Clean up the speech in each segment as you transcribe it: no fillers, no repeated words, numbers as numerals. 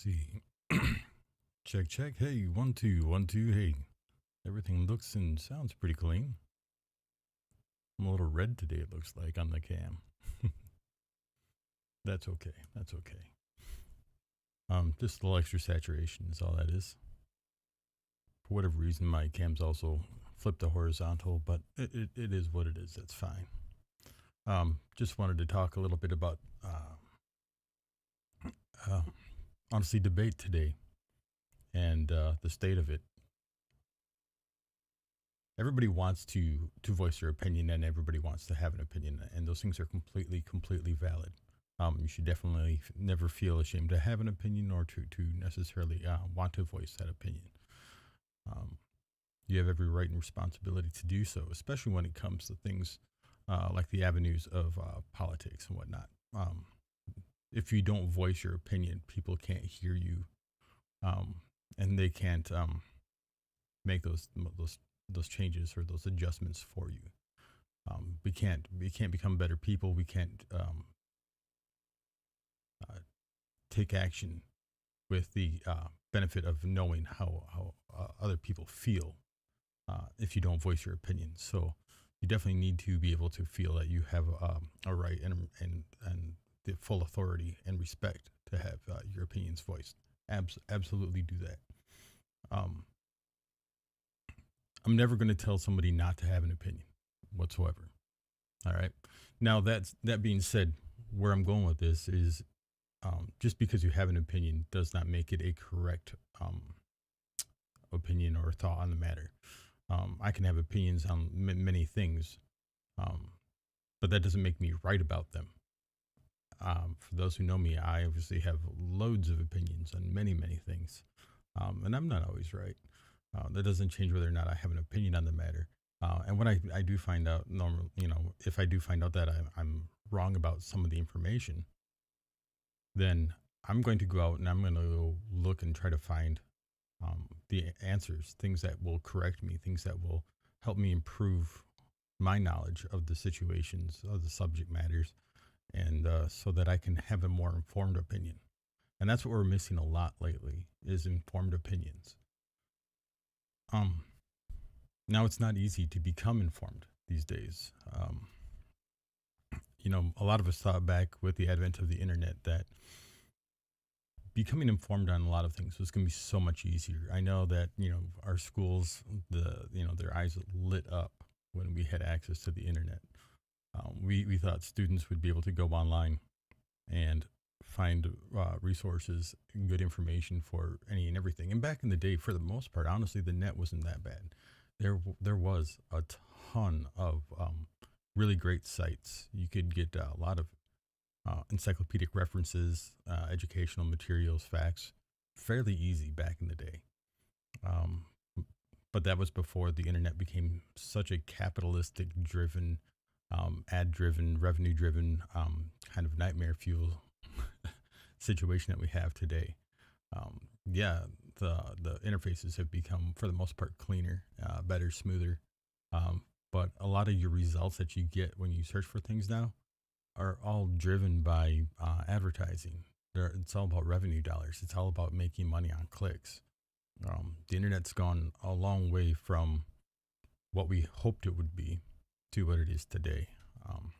See. Check, check. Hey, 1, 2, 1, 2. Hey, everything looks and sounds pretty clean. I'm a little red today, it looks like, on the cam. That's okay. That's okay. Just a little extra saturation is all that is. For whatever reason, my cam's also flipped to horizontal, but it is what it is. That's fine. Just wanted to talk a little bit about, uh, honestly, debate today and the state of it. Everybody wants to voice their opinion, and everybody wants to have an opinion, and those things are completely valid. You should definitely never feel ashamed to have an opinion or to necessarily want to voice that opinion. Um, you have every right and responsibility to do so, especially when it comes to things like the avenues of politics and whatnot. If you don't voice your opinion, people can't hear you, um, and they can't make those changes or those adjustments for you. We can't become better people. We can't uh, take action with the benefit of knowing how other people feel if you don't voice your opinion. So you definitely need to be able to feel that you have a right and the full authority and respect to have your opinions voiced. Absolutely do that. Um, I'm never going to tell somebody not to have an opinion whatsoever. All right. Now that being said, where I'm going with this is just because you have an opinion does not make it a correct opinion or thought on the matter. I can have opinions on many things, um, but that doesn't make me right about them. For those who know me, I obviously have loads of opinions on many things, and I'm not always right. That doesn't change whether or not I have an opinion on the matter. And when I do find out, if I do find out that I'm wrong about some of the information, then I'm going to go out and I'm going to go look and try to find the answers, things that will correct me, things that will help me improve my knowledge of the situations, of the subject matters, and so that I can have a more informed opinion. And that's what we're missing a lot lately is informed opinions. Um, Now it's not easy to become informed these days. A lot of us thought back with the advent of the internet that becoming informed on a lot of things was going to be so much easier. I know that our schools, their eyes lit up when we had access to the internet. We thought students would be able to go online and find resources, good information for any and everything. And back in the day, for the most part, honestly, the net wasn't that bad. There was a ton of really great sites. You could get a lot of encyclopedic references, educational materials, facts, fairly easy back in the day. Um, but that was before the internet became such a capitalistic driven, ad driven, revenue driven kind of nightmare fuel situation that we have today. Yeah, the interfaces have become, for the most part, cleaner, better, smoother. But a lot of your results that you get when you search for things now are all driven by advertising. It's all about revenue dollars. It's all about making money on clicks. The internet's gone a long way from what we hoped it would be to what it is today. Um,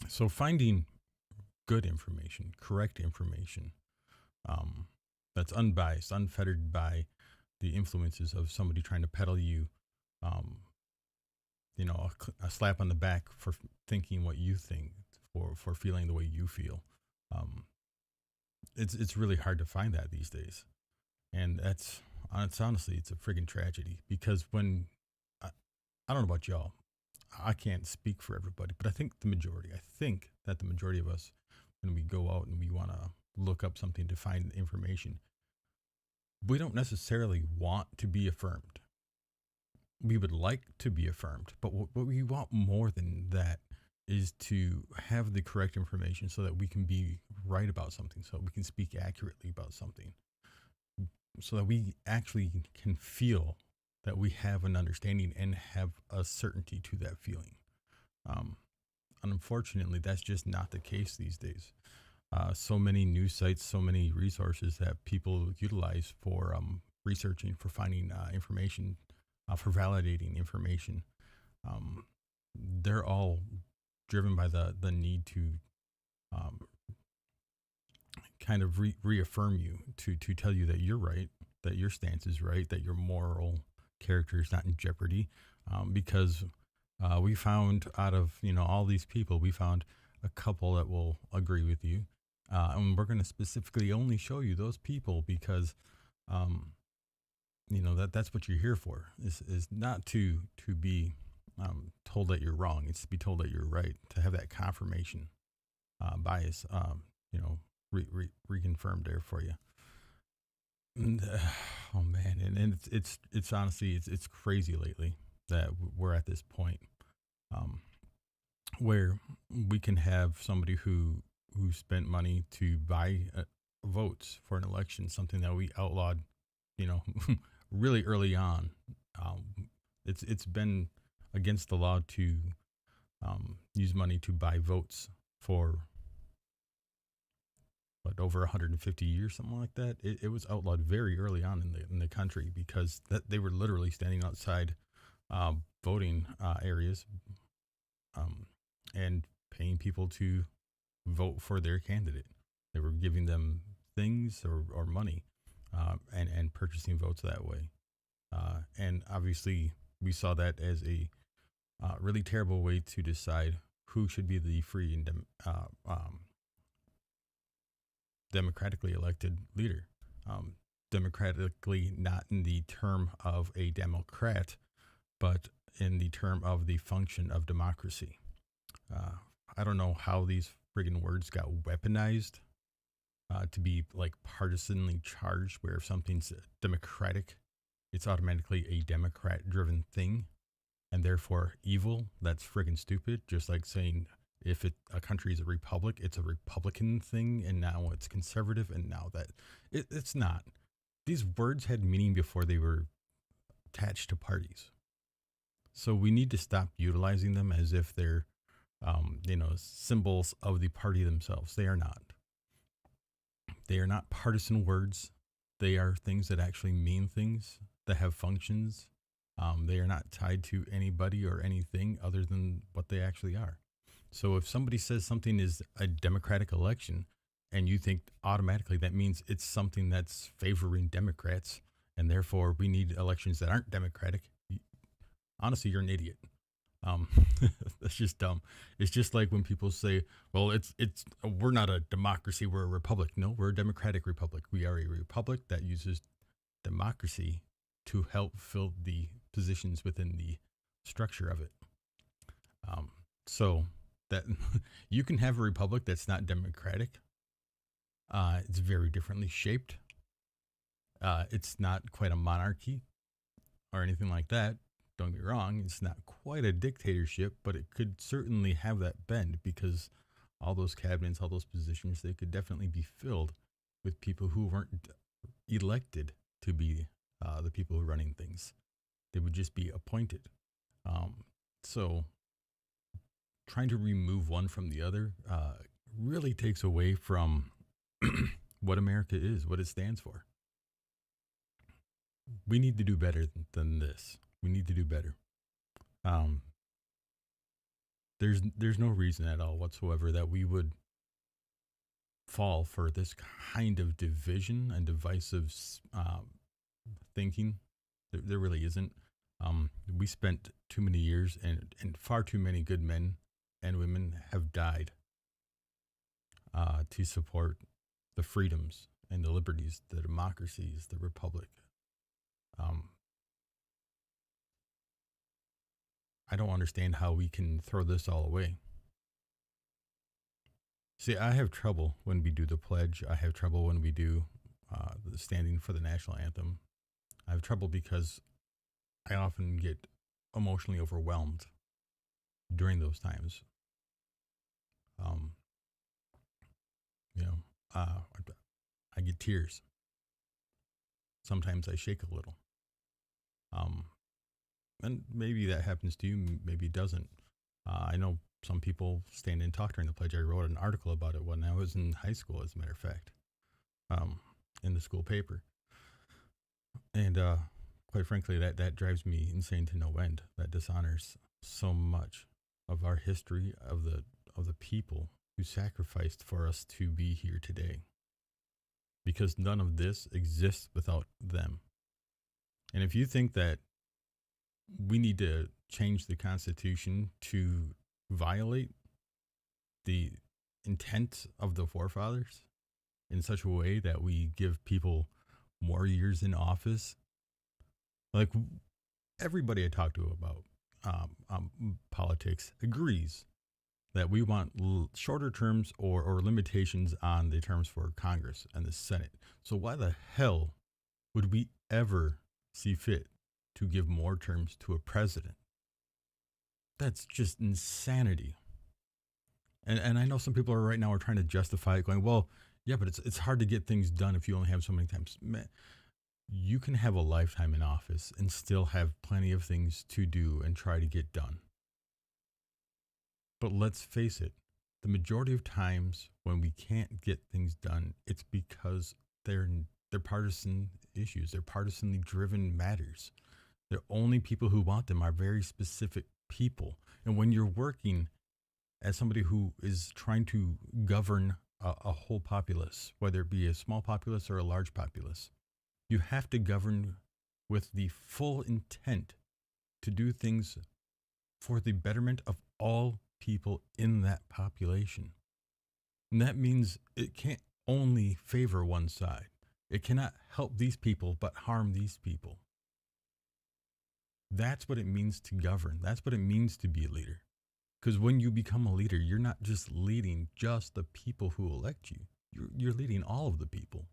so finding good information, correct information, um, that's unbiased, unfettered by the influences of somebody trying to peddle you, um, a slap on the back for thinking what you think, for feeling the way you feel. Um, it's really hard to find that these days, and it's honestly it's a friggin' tragedy because I, I don't know about y'all, I can't speak for everybody, but I think that the majority of us, when we go out and we want to look up something to find information, we don't necessarily want to be affirmed. We would like to be affirmed, but what we want more than that is to have the correct information so that we can be right about something, so that we can speak accurately about something, so that we actually can feel that we have an understanding and have a certainty to that feeling. Um, Unfortunately, that's just not the case these days. so many news sites, so many resources that people utilize for researching, for finding information, for validating information. Um, they're all driven by the need to um, kind of reaffirm you, to tell you that you're right, that your stance is right, that your moral character is not in jeopardy. Because we found, out of all these people, we found a couple that will agree with you, and we're going to specifically only show you those people because um, that's what you're here for, is not to be told that you're wrong. It's to be told that you're right, to have that confirmation bias, you know, reconfirmed there for you. And, oh man, and it's honestly it's crazy lately that we're at this point, um, where we can have somebody who spent money to buy votes for an election, something that we outlawed, you know, really early on. It's been against the law to use money to buy votes for over 150 years, something like that. It was outlawed very early on in the country because that they were literally standing outside voting areas, um, and paying people to vote for their candidate. They were giving them things or money, and purchasing votes that way. And obviously, we saw that as a really terrible way to decide who should be the free and democratically elected leader. Democratically, not in the term of a Democrat, but in the term of the function of democracy. Uh, I don't know how these friggin' words got weaponized to be like partisanly charged, where if something's democratic, it's automatically a Democrat driven thing and therefore evil. That's friggin' stupid. Just like saying if a country is a republic, it's a Republican thing, and now it's conservative, and now that it's not. These words had meaning before they were attached to parties. So we need to stop utilizing them as if they're, symbols of the party themselves. They are not. They are not partisan words. They are things that actually mean things, that have functions. They are not tied to anybody or anything other than what they actually are. So if somebody says something is a democratic election, and you think automatically that means it's something that's favoring Democrats, and therefore we need elections that aren't democratic, honestly, you're an idiot. Um, that's just dumb. It's just like when people say, "Well, it's we're not a democracy, we're a republic." No, we're a democratic republic. We are a republic that uses democracy to help fill the positions within the structure of it. So that you can have a republic that's not democratic. It's very differently shaped. It's not quite a monarchy or anything like that. Don't get me wrong, it's not quite a dictatorship, but it could certainly have that bend because all those cabinets, all those positions, they could definitely be filled with people who weren't elected to be the people who are running things. They would just be appointed. So trying to remove one from the other really takes away from what America is, what it stands for. We need to do better than this. We need to do better. Um, there's no reason at all whatsoever that we would fall for this kind of division and divisive thinking. There really isn't. We spent too many years, and far too many good men and women have died to support the freedoms and the liberties, the democracies, the republic. Um, I don't understand how we can throw this all away. See, I have trouble when we do the pledge. I have trouble when we do the standing for the national anthem. I have trouble because I often get emotionally overwhelmed during those times. Um, you know, I get tears. Sometimes I shake a little. Um, and maybe that happens to you. Maybe it doesn't. I know Some people stand and talk during the pledge. I wrote an article about it when I was in high school, as a matter of fact, um, in the school paper. And quite frankly, that drives me insane to no end. That dishonors so much of our history of the people who sacrificed for us to be here today. Because none of this exists without them. And if you think that we need to change the Constitution to violate the intent of the forefathers in such a way that we give people more years in office, like everybody I talk to about politics agrees that we want shorter terms or limitations on the terms for Congress and the Senate. So why the hell would we ever see fit to give more terms to a president? That's just insanity. And I know some people are right now are trying to justify it, going, well, yeah, but it's hard to get things done if you only have so many times. Man, you can have a lifetime in office and still have plenty of things to do and try to get done. But let's face it, the majority of times when we can't get things done, it's because they're partisan issues. They're partisanly driven matters. The only people who want them are very specific people. And when you're working as somebody who is trying to govern a whole populace, whether it be a small populace or a large populace, you have to govern with the full intent to do things for the betterment of all people in that population. And that means it can't only favor one side. It cannot help these people but harm these people. That's what it means to govern. That's what it means to be a leader. Because when you become a leader, you're not just leading just the people who elect you. You're leading all of the people.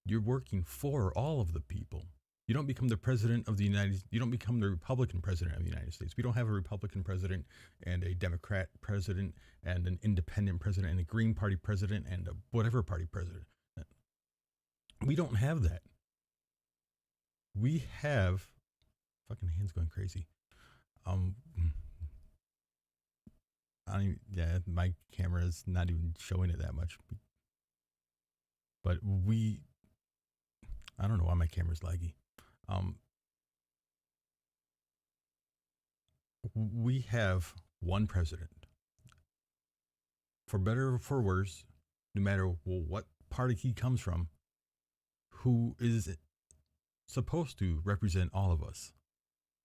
You're working for all of the people. You don't become the president of the you don't become the Republican president of the United States. We don't have a Republican president and a Democrat president and an independent president and a Green Party president and a whatever party president. We don't have that. We have fucking hands going crazy. My camera is not even showing it that much. But I don't know why my camera's laggy. We have one president. For better or for worse, no matter what party he comes from, who is supposed to represent all of us,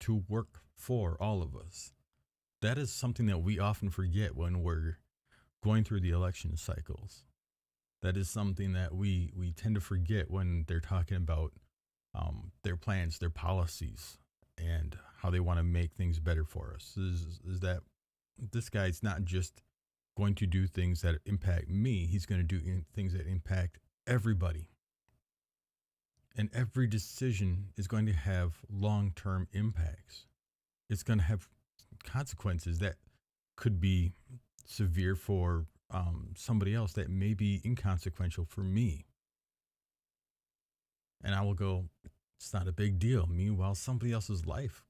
to work for all of us. That is something that we often forget when we're going through the election cycles. That is something that we tend to forget when they're talking about their plans, their policies, and how they want to make things better for us. Is that this guy's not just going to do things that impact me, he's going to do things that impact everybody. And every decision is going to have long-term impacts. It's going to have consequences that could be severe for somebody else that may be inconsequential for me. And I will go, it's not a big deal. Meanwhile, somebody else's life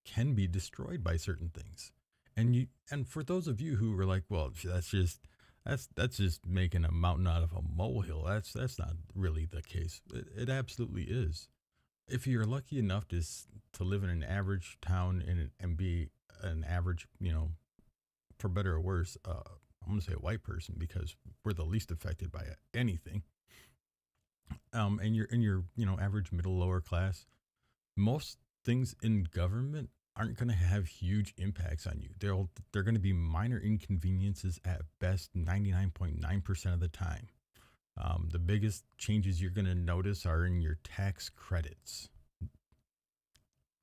can be destroyed by certain things. And for those of you who are like, well, that's just making a mountain out of a molehill. That's not really the case. It absolutely is. If you're lucky enough to live in an average town and be an average, for better or worse, I'm going to say a white person because we're the least affected by anything. And you're average middle lower class, most things in government aren't going to have huge impacts on you. They're going to be minor inconveniences at best 99.9% of the time. The biggest changes you're going to notice are in your tax credits,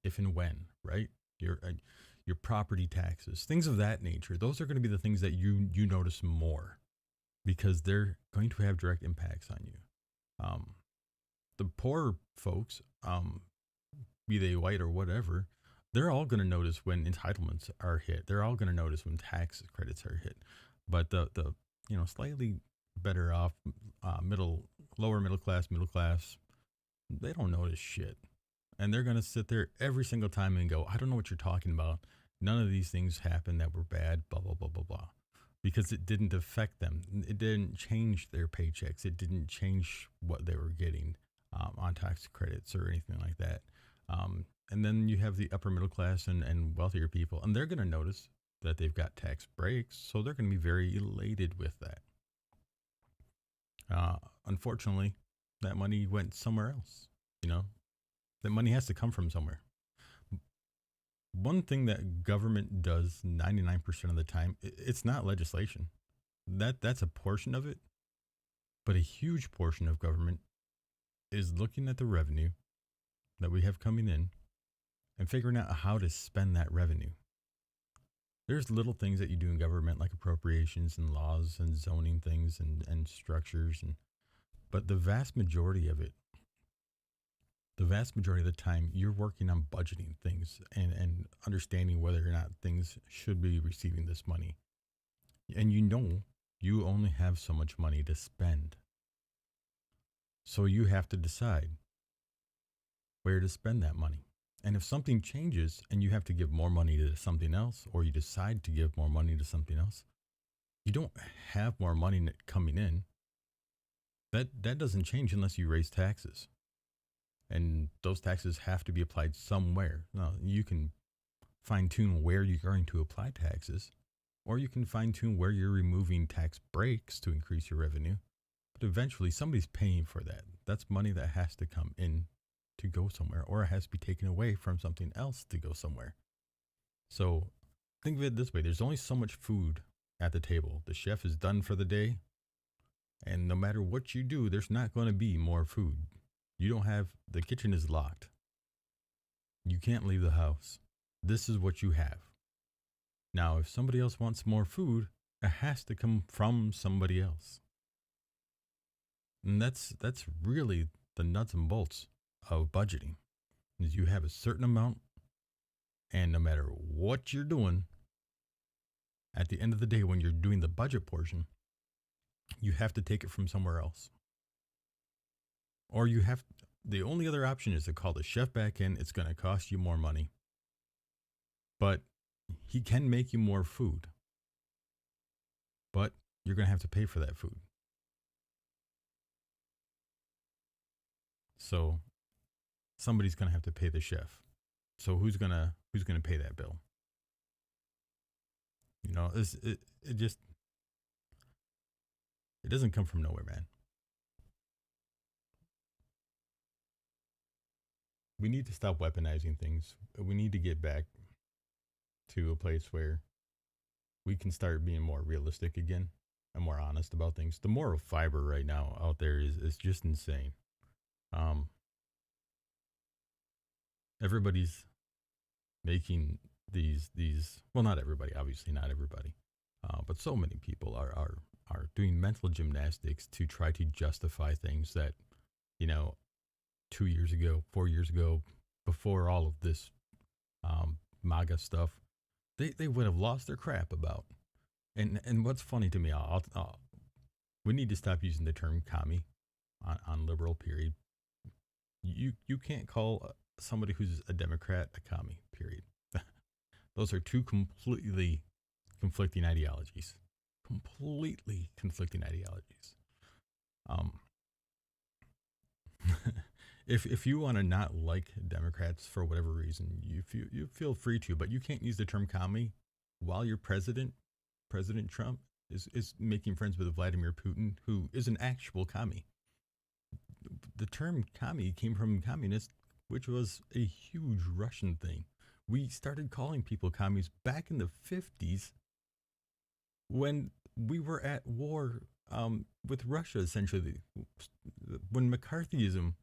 if and when, right? Your property taxes, things of that nature. Those are going to be the things that you notice more because they're going to have direct impacts on you. The poor folks, be they white or whatever, they're all going to notice when entitlements are hit. They're all going to notice when tax credits are hit. But the slightly better off lower middle class, they don't notice shit. And they're going to sit there every single time and go, I don't know what you're talking about. None of these things happened that were bad, blah, blah, blah, because it didn't affect them. It didn't change their paychecks. It didn't change what they were getting on tax credits or anything like that. And then you have the upper middle class and wealthier people, and they're going to notice that they've got tax breaks, so they're going to be very elated with that. Unfortunately, that money went somewhere else. You know, that money has to come from somewhere. One thing that government does 99% of the time, it's not legislation. That's a portion of it, but a huge portion of government is looking at the revenue that we have coming in and figuring out how to spend that revenue. There's little things that you do in government like appropriations and laws and zoning things and structures but the vast majority of it, the vast majority of the time, you're working on budgeting things and understanding whether or not things should be receiving this money. And you only have so much money to spend. So you have to decide where to spend that money. And if something changes and you have to give more money to something else, or you decide to give more money to something else, you don't have more money coming in. That doesn't change unless you raise taxes. And those taxes have to be applied somewhere. Now, you can fine tune where you're going to apply taxes, or you can fine tune where you're removing tax breaks to increase your revenue. But eventually, somebody's paying for that. That's money that has to come in to go somewhere, or it has to be taken away from something else to go somewhere. So think of it this way: there's only so much food at the table. The chef is done for the day, and no matter what you do, there's not going to be more food. The kitchen is locked. You can't leave the house. This is what you have. Now, if somebody else wants more food, it has to come from somebody else. And that's really the nuts and bolts of budgeting. Is you have a certain amount, and no matter what you're doing, at the end of the day, when you're doing the budget portion, you have to take it from somewhere else. Or the only other option is to call the chef back in. It's going to cost you more money, but he can make you more food, but you're going to have to pay for that food. So somebody's going to have to pay the chef. So who's going to pay that bill? You know, it doesn't come from nowhere, man. We need to stop weaponizing things. We need to get back to a place where we can start being more realistic again and more honest about things. The moral fiber right now out there is just insane. Everybody's making these well, not everybody, obviously not everybody, but so many people are doing mental gymnastics to try to justify things that, 2 years ago, 4 years ago, before all of this MAGA stuff, they would have lost their crap about. And what's funny to me, we need to stop using the term commie on liberal, period. You can't call somebody who's a Democrat a commie, period. Those are two completely conflicting ideologies. Completely conflicting ideologies. If you want to not like Democrats for whatever reason, you feel free to, but you can't use the term commie while your President Trump is making friends with Vladimir Putin, who is an actual commie. The term commie came from communist, which was a huge Russian thing. We started calling people commies back in the 50s when we were at war with Russia, essentially. When McCarthyism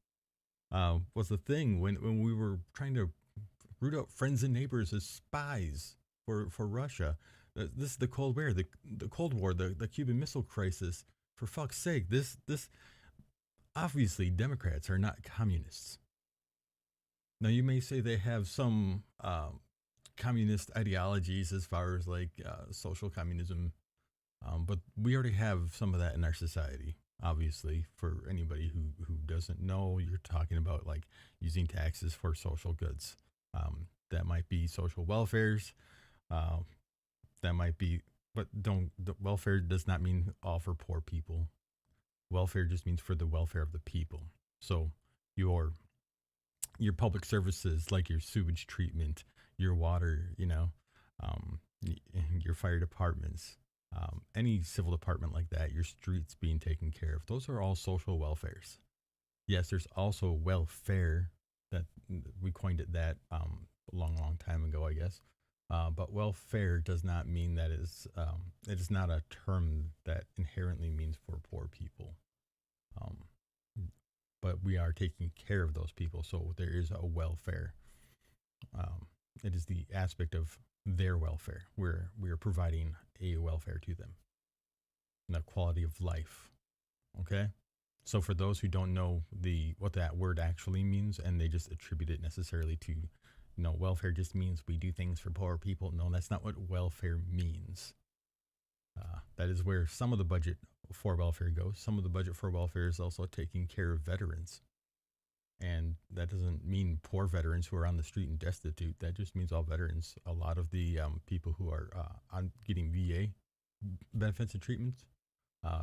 was the thing, when we were trying to root out friends and neighbors as spies for Russia. This is the Cold War, the Cold War, the Cuban Missile Crisis. For fuck's sake, this obviously Democrats are not communists. Now you may say they have some communist ideologies as far as like social communism, but we already have some of that in our society. Obviously, for anybody who doesn't know, you're talking about like using taxes for social goods. That might be social welfares. That might be but don't, the welfare does not mean all for poor people. Welfare just means for the welfare of the people. So your your public services like your sewage treatment, your water, um, your fire departments, any civil department like that, your streets being taken care of. Those are all social welfares. Yes, there's also welfare that we coined it that a long, long time ago, I guess. But welfare does not mean that it is not a term that inherently means for poor people. Um, but we are taking care of those people, so there is a welfare. Um, it is the aspect of their welfare. We are providing a welfare to them, and a quality of life. Okay. So for those who don't know the what that word actually means, and they just attribute it necessarily to, welfare just means we do things for poor people. No, that's not what welfare means. That is where some of the budget for welfare goes. Some of the budget for welfare is also taking care of veterans. And that doesn't mean poor veterans who are on the street and destitute. That just means all veterans. A lot of the people who are on getting VA benefits and treatments,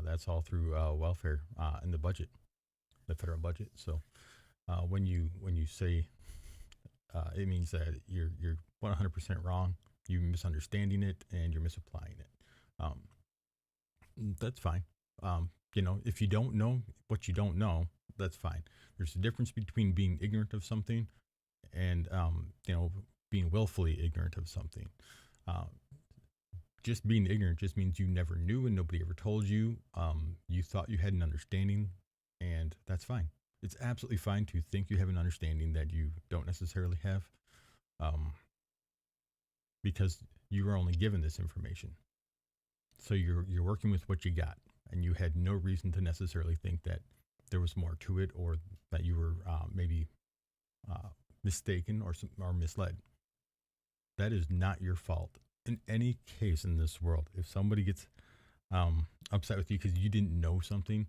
that's all through welfare in the budget, the federal budget. So when you say it means that you're 100% wrong, you're misunderstanding it, and you're misapplying it. Um, that's fine. If you don't know what you don't know, that's fine. There's a difference between being ignorant of something and being willfully ignorant of something. Uh, just being ignorant just means you never knew and nobody ever told you. You thought you had an understanding, and that's fine. It's absolutely fine to think you have an understanding that you don't necessarily have, um, because you were only given this information. So you're working with what you got, and you had no reason to necessarily think that there was more to it, or that you were maybe mistaken or misled. That is not your fault. In any case in this world, if somebody gets upset with you because you didn't know something,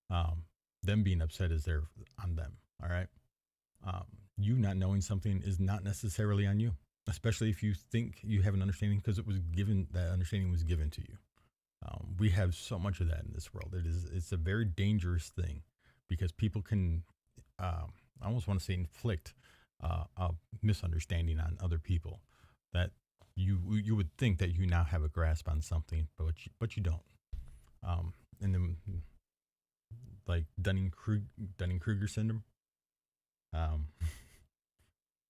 um, them being upset is there on them. All right. Um, you not knowing something is not necessarily on you, especially if you think you have an understanding because that understanding was given to you. We have so much of that in this world. It's a very dangerous thing because people can, I almost want to say, inflict a misunderstanding on other people that you would think that you now have a grasp on something, but you don't. And then, like Dunning Kruger syndrome, um,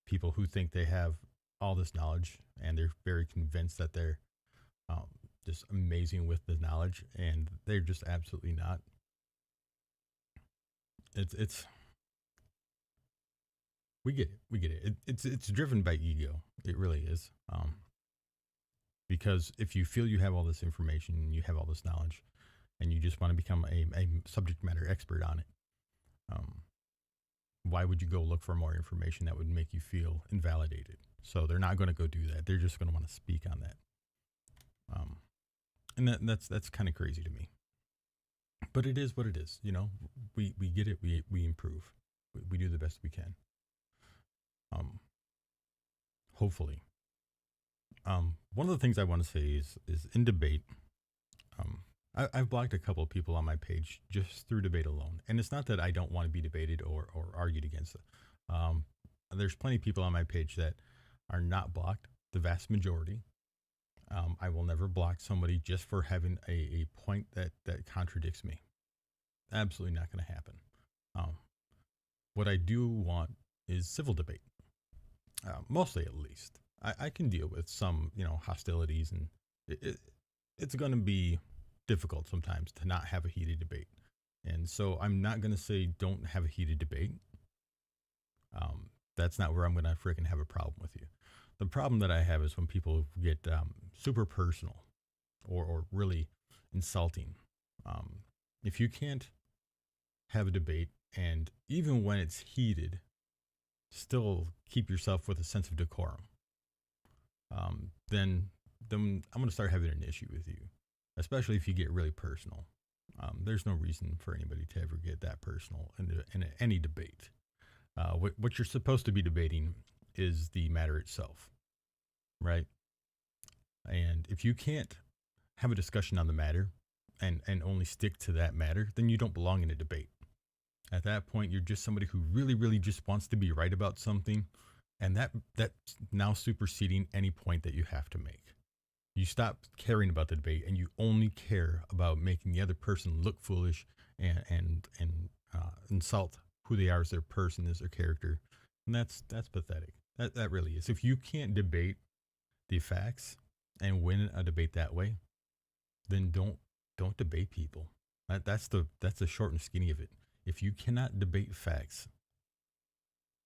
people who think they have all this knowledge and they're very convinced that they're um, just amazing with the knowledge, and they're just absolutely not. It's we get it. It's driven by ego. It really is. Because if you feel you have all this information and you have all this knowledge, and you just want to become a subject matter expert on it, um, why would you go look for more information that would make you feel invalidated? So they're not going to go do that. They're just going to want to speak on that. Um, and that's kind of crazy to me. But it is what it is. We get it. We improve. We do the best we can. Um, hopefully. One of the things I want to say is in debate. Um, I've blocked a couple of people on my page just through debate alone, and it's not that I don't want to be debated or argued against. Um, there's plenty of people on my page that are not blocked. The vast majority. I will never block somebody just for having a point that contradicts me. Absolutely not going to happen. Um, what I do want is civil debate, mostly at least. I can deal with some, hostilities, and it's going to be difficult sometimes to not have a heated debate. And so I'm not going to say don't have a heated debate. That's not where I'm going to freaking have a problem with you. The problem that I have is when people get super personal or really insulting. If you can't have a debate, and even when it's heated, still keep yourself with a sense of decorum, then I'm going to start having an issue with you, especially if you get really personal. There's no reason for anybody to ever get that personal in any debate. What you're supposed to be debating is the matter itself, right? And if you can't have a discussion on the matter and only stick to that matter, then you don't belong in a debate. At that point, you're just somebody who really, really just wants to be right about something, and that's now superseding any point that you have to make. You stop caring about the debate, and you only care about making the other person look foolish and insult who they are as their person, as their character, and that's pathetic. That really is. If you can't debate the facts and win a debate that way, then don't debate people. That's the short and skinny of it. If you cannot debate facts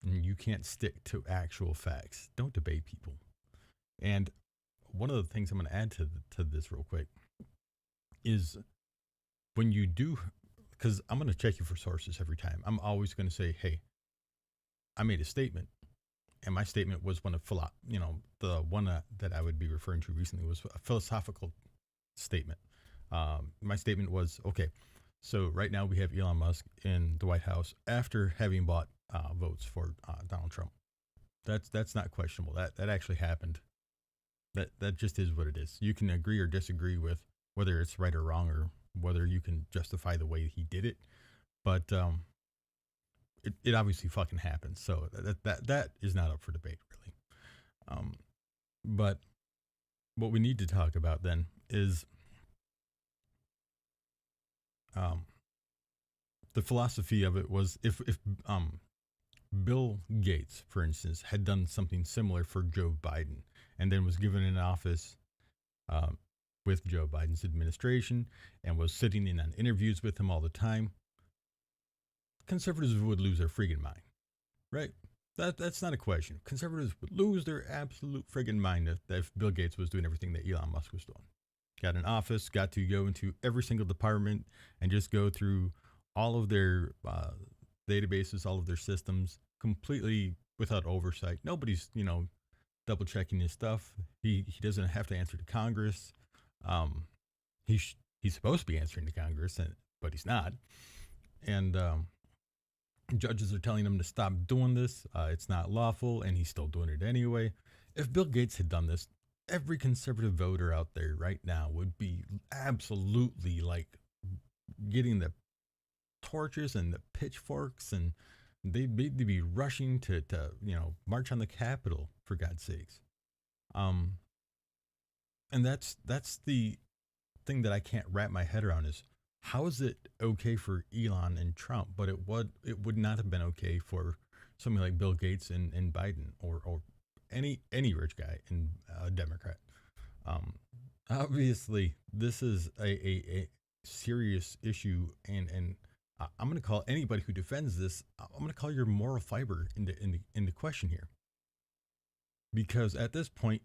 and you can't stick to actual facts, don't debate people. And one of the things I'm going to add to this real quick is when you do, because I'm going to check you for sources every time. I'm always going to say, hey, I made a statement, and my statement was one of the one that I would be referring to recently was a philosophical statement. My statement was, okay, so right now we have Elon Musk in the White House after having bought votes for Donald Trump. That's not questionable. That actually happened. That just is what it is. You can agree or disagree with whether it's right or wrong, or whether you can justify the way he did it, but it obviously fucking happened. So that is not up for debate, really. But what we need to talk about then is the philosophy of it was if Bill Gates, for instance, had done something similar for Joe Biden and then was given an office with Joe Biden's administration and was sitting in on interviews with him all the time, conservatives would lose their friggin' mind, right? That's not a question. Conservatives would lose their absolute friggin' mind if Bill Gates was doing everything that Elon Musk was doing. Got an office, got to go into every single department and just go through all of their databases, all of their systems, completely without oversight. Nobody's, double checking his stuff. He doesn't have to answer to Congress. He's supposed to be answering to Congress, but he's not. And judges are telling him to stop doing this. It's not lawful, and he's still doing it anyway. If Bill Gates had done this, every conservative voter out there right now would be absolutely like getting the torches and the pitchforks, and they'd be rushing to march on the Capitol, for God's sakes. And that's the thing that I can't wrap my head around is how is it okay for Elon and Trump, but it would not have been okay for somebody like Bill Gates and Biden or any rich guy and Democrat. Obviously, this is a serious issue, and I'm going to call anybody who defends this. I'm going to call your moral fiber into question here, because at this point,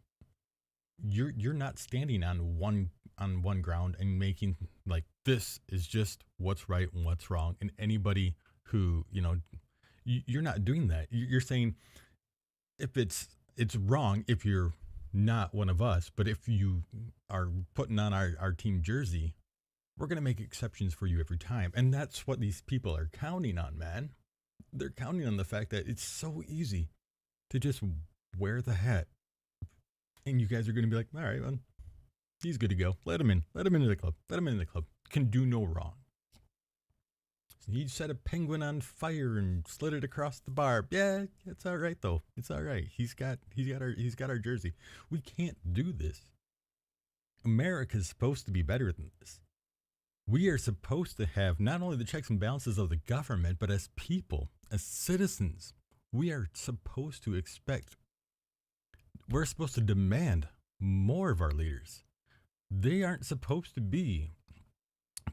you're not standing on one ground and making like this is just what's right and what's wrong, and anybody who you're not doing that. You're saying if it's wrong if you're not one of us, but if you are putting on our team jersey, we're going to make exceptions for you every time. And that's what these people are counting on, man. They're counting on the fact that it's so easy to just wear the hat. And you guys are going to be like, all right, well, he's good to go. Let him in. Let him into the club. Let him into the club. Can do no wrong. He set a penguin on fire and slid it across the bar. Yeah, it's all right though. It's all right. He's got our jersey. We can't do this. America's supposed to be better than this. We are supposed to have not only the checks and balances of the government, but as people, as citizens, we are supposed to expect, we're supposed to demand more of our leaders. They aren't supposed to be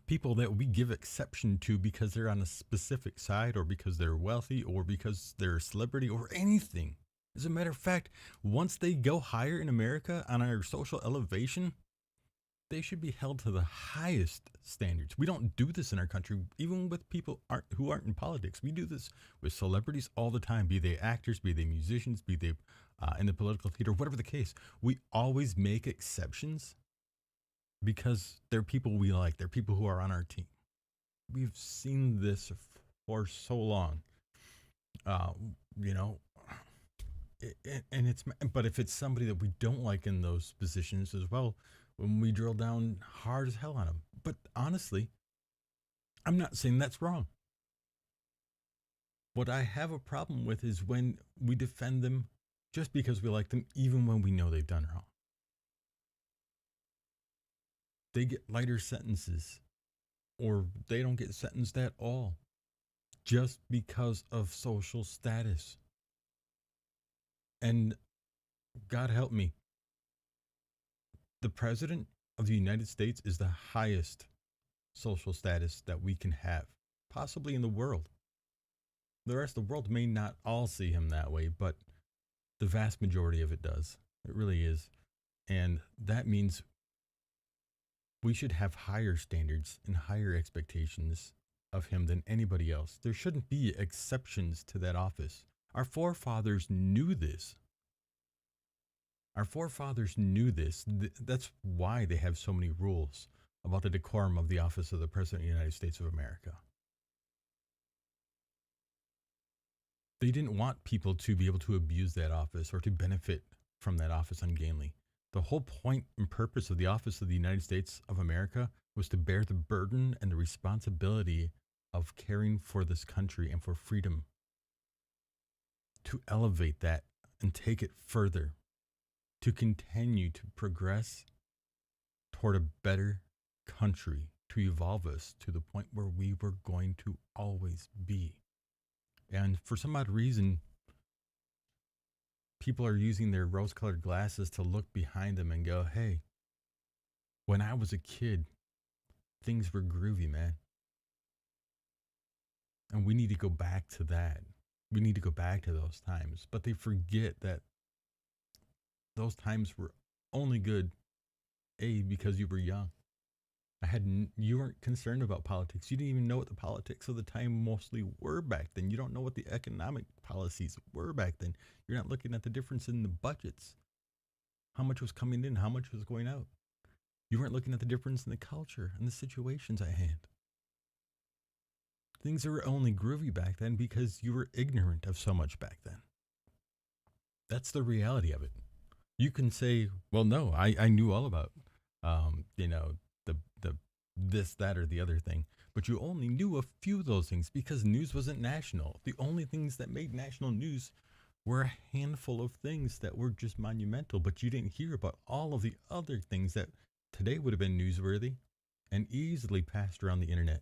people that we give exception to because they're on a specific side or because they're wealthy or because they're a celebrity or anything. As a matter of fact, once they go higher in America on our social elevation, they should be held to the highest standards. We don't do this in our country, even with people who aren't in politics. We do this with celebrities all the time, be they actors, be they musicians, be they in the political theater, whatever the case. We always make exceptions because they're people we like. They're people who are on our team. We've seen this for so long, and but if it's somebody that we don't like in those positions as well, when we drill down hard as hell on them. But honestly, I'm not saying that's wrong. What I have a problem with is when we defend them just because we like them, even when we know they've done wrong. They get lighter sentences, or they don't get sentenced at all just because of social status. And God help me, the president of the United States is the highest social status that we can have, possibly in the world. The rest of the world may not all see him that way, but the vast majority of it does. It really is. And that means we should have higher standards and higher expectations of him than anybody else. There shouldn't be exceptions to that office. Our forefathers knew this. Our forefathers knew this. That's why they have so many rules about the decorum of the office of the President of the United States of America. They didn't want people to be able to abuse that office or to benefit from that office ungainly. The whole point and purpose of the office of the United States of America was to bear the burden and the responsibility of caring for this country and for freedom, to elevate that and take it further, to continue to progress toward a better country, to evolve us to the point where we were going to always be. And for some odd reason, people are using their rose-colored glasses to look behind them and go, hey, when I was a kid, things were groovy, man. And we need to go back to that. We need to go back to those times. But they forget that those times were only good, A, because you were young. You weren't concerned about politics. You didn't even know what the politics of the time mostly were back then. You don't know what the economic policies were back then. You're not looking at the difference in the budgets. How much was coming in, how much was going out. You weren't looking at the difference in the culture and the situations at hand. Things were only groovy back then because you were ignorant of so much back then. That's the reality of it. You can say, well, no, I knew all about, the this, that, or the other thing. But you only knew a few of those things because news wasn't national. The only things that made national news were a handful of things that were just monumental, but you didn't hear about all of the other things that today would have been newsworthy and easily passed around the internet.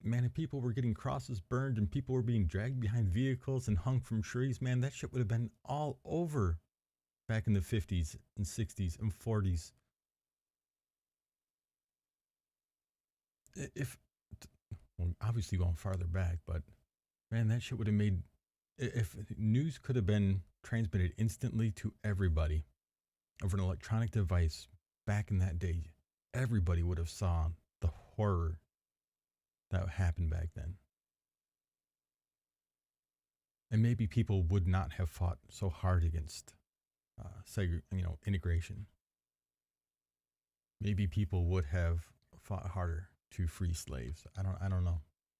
Man, if people were getting crosses burned and people were being dragged behind vehicles and hung from trees, man, that shit would have been all over back in the 50s and 60s and 40s. If obviously going farther back, but man, that shit would have made, if news could have been transmitted instantly to everybody over an electronic device back in that day, everybody would have saw the horror that happened back then. And maybe people would not have fought so hard against integration. Maybe people would have fought harder to free slaves. I don't know.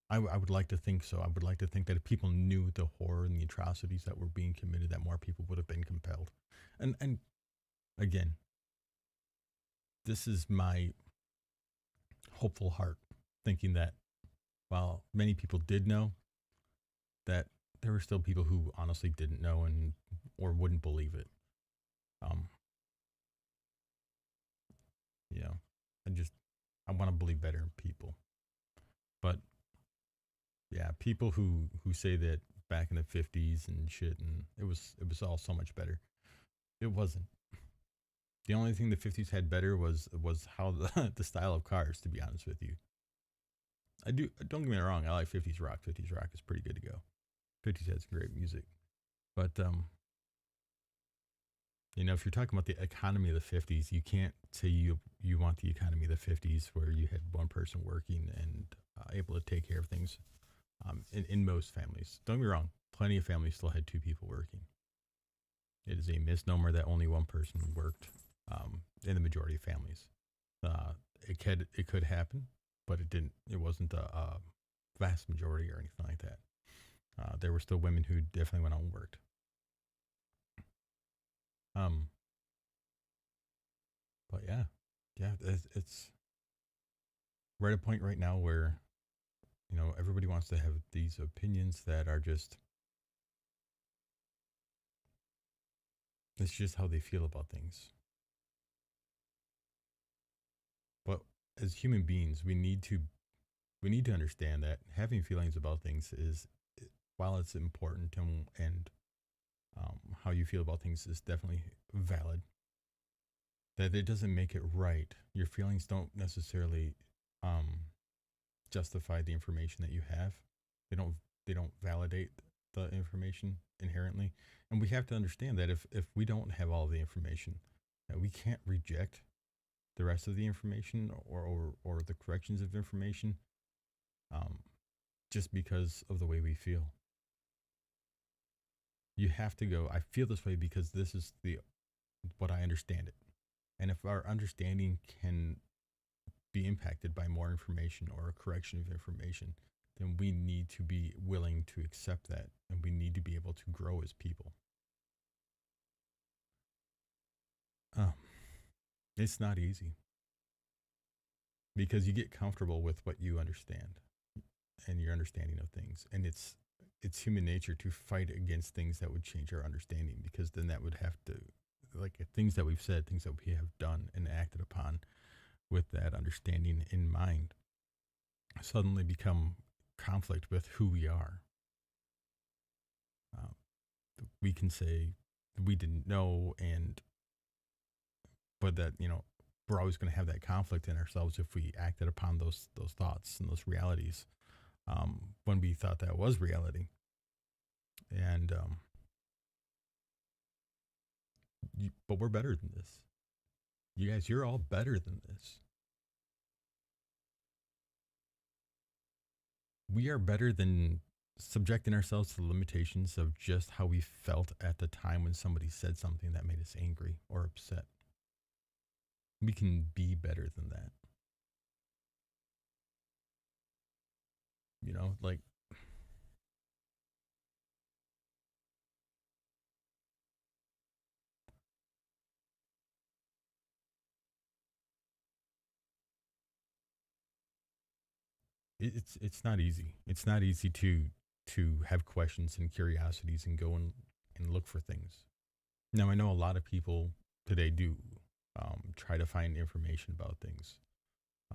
I would like to think so. I would like to think that if people knew the horror and the atrocities that were being committed, that more people would have been compelled. And again, this is my hopeful heart, thinking that while many people did know, that there were still people who honestly didn't know and or wouldn't believe it. I want to believe better in people. But yeah, people who say that back in the 50s and shit, and it was all so much better. It wasn't. The only thing the 50s had better was how the style of cars, to be honest with you. Don't get me wrong, I like 50s rock. 50s rock is pretty good to go. 50s had some great music. But if you're talking about the economy of the 50s, you can't say you want the economy of the 50s where you had one person working and able to take care of things. In most families, don't get me wrong, plenty of families still had two people working. It is a misnomer that only one person worked in the majority of families. It could happen, but it didn't. It wasn't a vast majority or anything like that. There were still women who definitely went out and worked. But yeah, yeah, it's we're at a point right now where everybody wants to have these opinions that are just it's just how they feel about things. But as human beings, we need to understand that having feelings about things is, while it's important, and how you feel about things is definitely valid, that it doesn't make it right. Your feelings don't necessarily um, justify the information that you have. They don't validate the information inherently, and we have to understand that if we don't have all the information, that we can't reject the rest of the information, or the corrections of information, um, just because of the way we feel. You have to go, I feel this way because this is the what I understand it. And if our understanding can be impacted by more information or a correction of information, then we need to be willing to accept that, and we need to be able to grow as people. Um, it's not easy because you get comfortable with what you understand and your understanding of things, and it's human nature to fight against things that would change our understanding, because then that would have to, like, things that we've said, things that we have done and acted upon with that understanding in mind, suddenly become conflict with who we are. Um, we can say we didn't know, and but that we're always going to have that conflict in ourselves if we acted upon those thoughts and those realities, when we thought that was reality. And but we're better than this. You guys, you're all better than this. We are better than subjecting ourselves to the limitations of just how we felt at the time when somebody said something that made us angry or upset. We can be better than that. Like, it's not easy. It's not easy to have questions and curiosities and go and look for things. Now, I know a lot of people today do try to find information about things.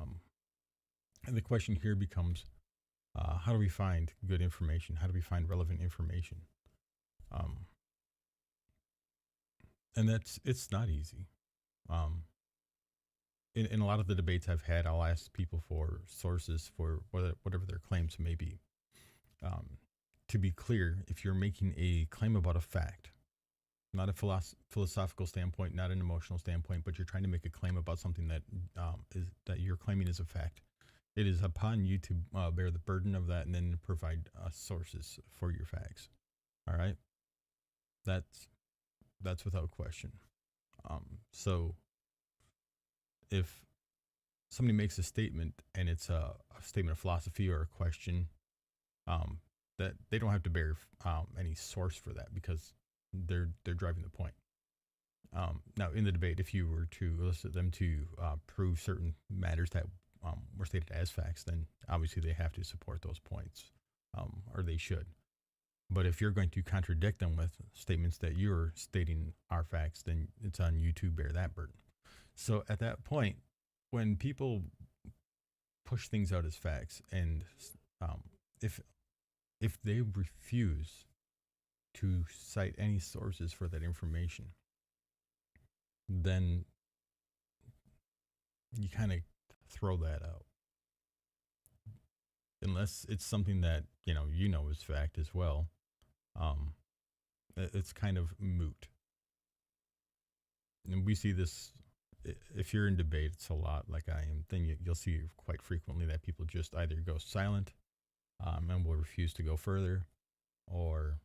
Um, and the question here becomes, how do we find good information? How do we find relevant information? Um, and it's not easy. Um, in a lot of the debates I've had, I'll ask people for sources for whatever their claims may be. Um, to be clear, if you're making a claim about a fact, not a philosophical standpoint, not an emotional standpoint, but you're trying to make a claim about something is that you're claiming is a fact, it is upon you to bear the burden of that and then provide sources for your facts. All right, that's that's without question. So if somebody makes a statement and it's a statement of philosophy or a question, um, that they don't have to bear any source for that, because they're driving the point. Now, in the debate, if you were to elicit them to prove certain matters that were stated as facts, then obviously they have to support those points, or they should. But if you're going to contradict them with statements that you're stating are facts, then it's on you to bear that burden. So at that point, when people push things out as facts, and um, if if they refuse to cite any sources for that information, then you kind of throw that out, unless it's something that is fact as well. Um, it's kind of moot, and we see this. If you're in debate, it's a lot like I am. Then you'll see quite frequently that people just either go silent, and will refuse to go further, or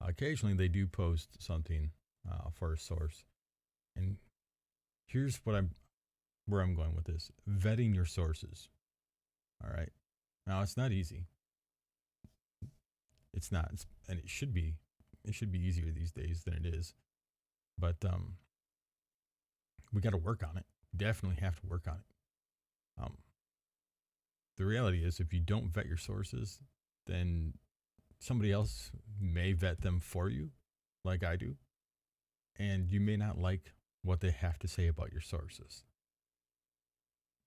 occasionally they do post something for a source. And here's where I'm going with this: vetting your sources. All right. Now, it's not easy. It's not, and it should be. It should be easier these days than it is. But We got to work on it. Definitely have to work on it. The reality is, if you don't vet your sources, then somebody else may vet them for you, like I do, and you may not like what they have to say about your sources.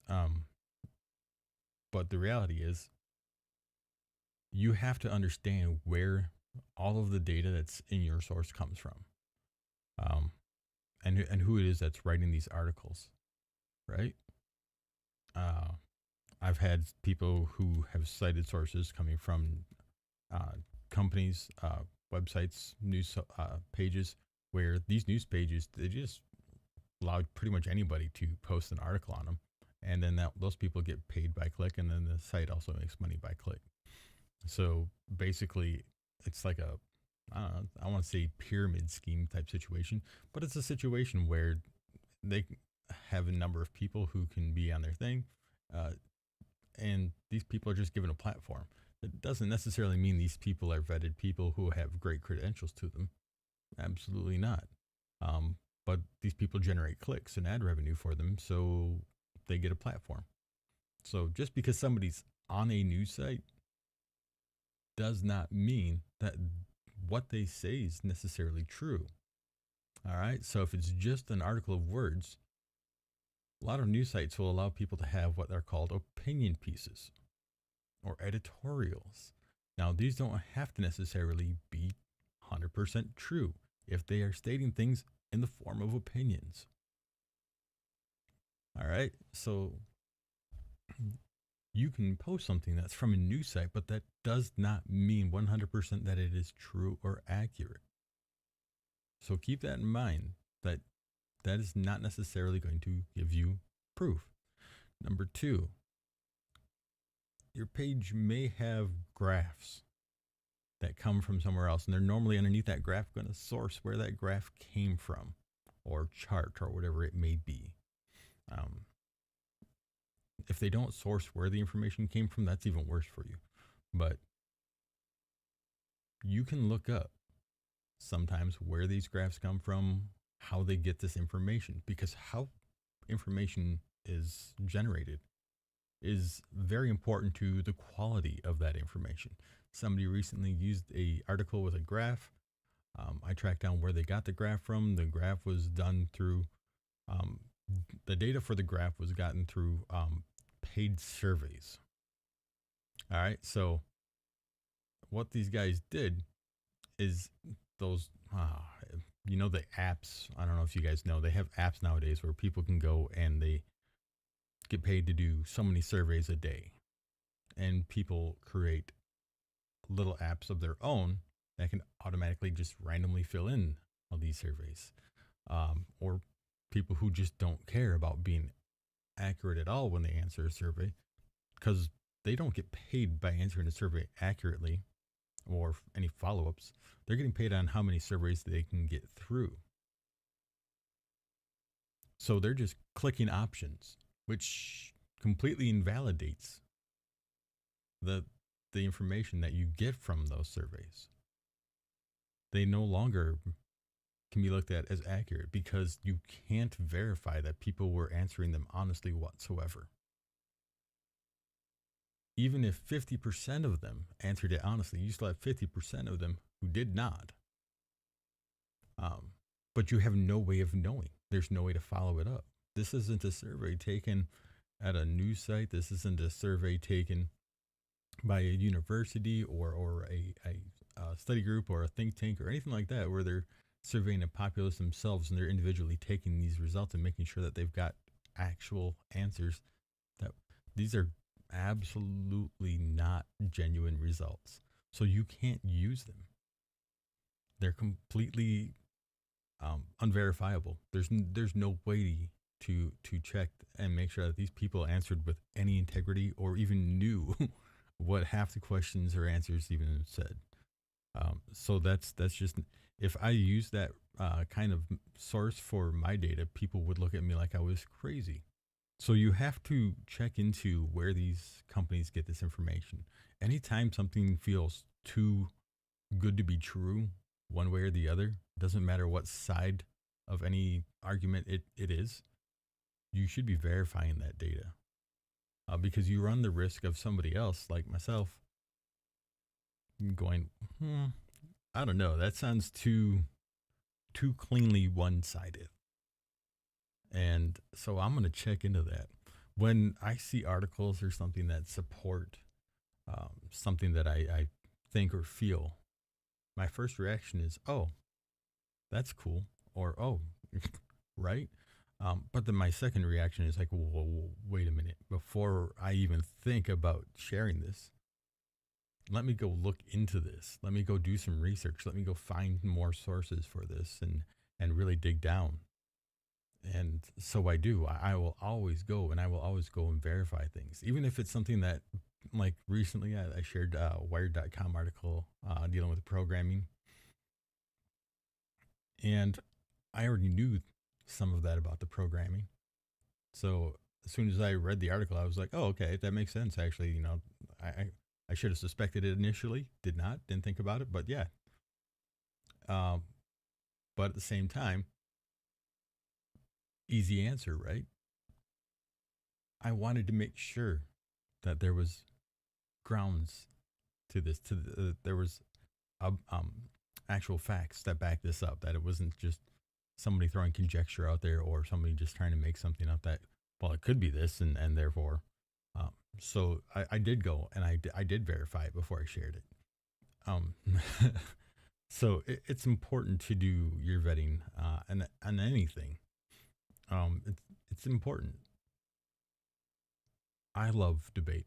Um, but the reality is, you have to understand where all of the data that's in your source comes from, um, and who it is that's writing these articles, right? Uh, I've had people who have cited sources coming from uh, companies, websites, news pages, where these news pages, they just allow pretty much anybody to post an article on them, and then those people get paid by click, and then the site also makes money by click. So basically, it's like a I want to say pyramid scheme type situation, but it's a situation where they have a number of people who can be on their thing, uh, and these people are just given a platform. It doesn't necessarily mean these people are vetted people who have great credentials to them. Absolutely not. Um, but these people generate clicks and ad revenue for them, so they get a platform. So just because somebody's on a news site does not mean that what they say is necessarily true. All right. So if it's just an article of words, a lot of news sites will allow people to have what are called opinion pieces or editorials. Now, these don't have to necessarily be 100% true if they are stating things in the form of opinions. All right. So you can post something that's from a news site, but that does not mean 100% that it is true or accurate. So keep that in mind, that that is not necessarily going to give you proof. Number two, your page may have graphs that come from somewhere else, and they're normally underneath that graph going to source where that graph came from, or chart, or whatever it may be. If they don't source where the information came from, that's even worse for you. But you can look up sometimes where these graphs come from, how they get this information, because how information is generated is very important to the quality of that information. Somebody recently used a article with a graph. I tracked down where they got the graph from. The graph was done through the data for the graph was gotten through paid surveys. All right, so what these guys did is those the apps. I don't know if you guys know, they have apps nowadays where people can go and they get paid to do so many surveys a day, and people create little apps of their own that can automatically just randomly fill in all these surveys, or people who just don't care about being accurate at all when they answer a survey, because they don't get paid by answering a survey accurately or any follow-ups. They're getting paid on how many surveys they can get through. So they're just clicking options, which completely invalidates the information that you get from those surveys. They no longer can be looked at as accurate because you can't verify that people were answering them honestly whatsoever. Even if 50% of them answered it honestly, you still have 50% of them who did not. But you have no way of knowing. There's no way to follow it up. This isn't a survey taken at a news site. This isn't a survey taken by a university or a study group or a think tank or anything like that, where they're surveying a populace themselves and they're individually taking these results and making sure that they've got actual answers. That these are absolutely not genuine results. So you can't use them. They're completely unverifiable. There's no way to check and make sure that these people answered with any integrity or even knew what half the questions or answers even said. So that's just, if I use that kind of source for my data, people would look at me like I was crazy. So you have to check into where these companies get this information. Anytime something feels too good to be true, one way or the other, doesn't matter what side of any argument it is, you should be verifying that data, because you run the risk of somebody else, like myself, going, I don't know, that sounds too cleanly one sided. And so I'm going to check into that. When I see articles or something that support something that I think or feel, my first reaction is, oh, that's cool. Or, oh, right. But then my second reaction is like, whoa, wait a minute. Before I even think about sharing this, let me go look into this. Let me go do some research. Let me go find more sources for this and really dig down. And so I do. I will always go, and I will always go and verify things, even if it's something that, like recently, I shared a Wired.com article dealing with programming, and I already knew some of that about the programming. So as soon as I read the article, I was like, "Oh, okay, that makes sense." Actually, I should have suspected it initially. Didn't think about it, but yeah. Um, but at the same time, easy answer, right? I wanted to make sure that there was grounds to this. There was actual facts that back this up. That it wasn't just somebody throwing conjecture out there or somebody just trying to make something up that, well, it could be this, and therefore. So I did go and I did verify it before I shared it. Um, so it's important to do your vetting and on anything. It's important. I love debate.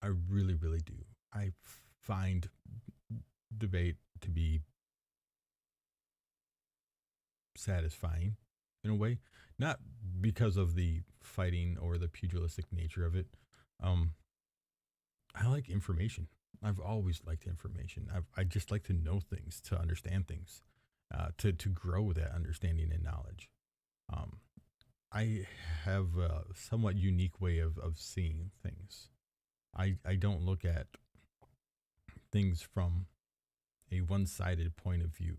I really, really do. I find debate to be satisfying in a way, not because of the fighting or the pugilistic nature of it. Um, I like information. I've always liked information. I just like to know things, to understand things, to grow that understanding and knowledge. Um, I have a somewhat unique way of seeing things. I don't look at things from a one sided point of view.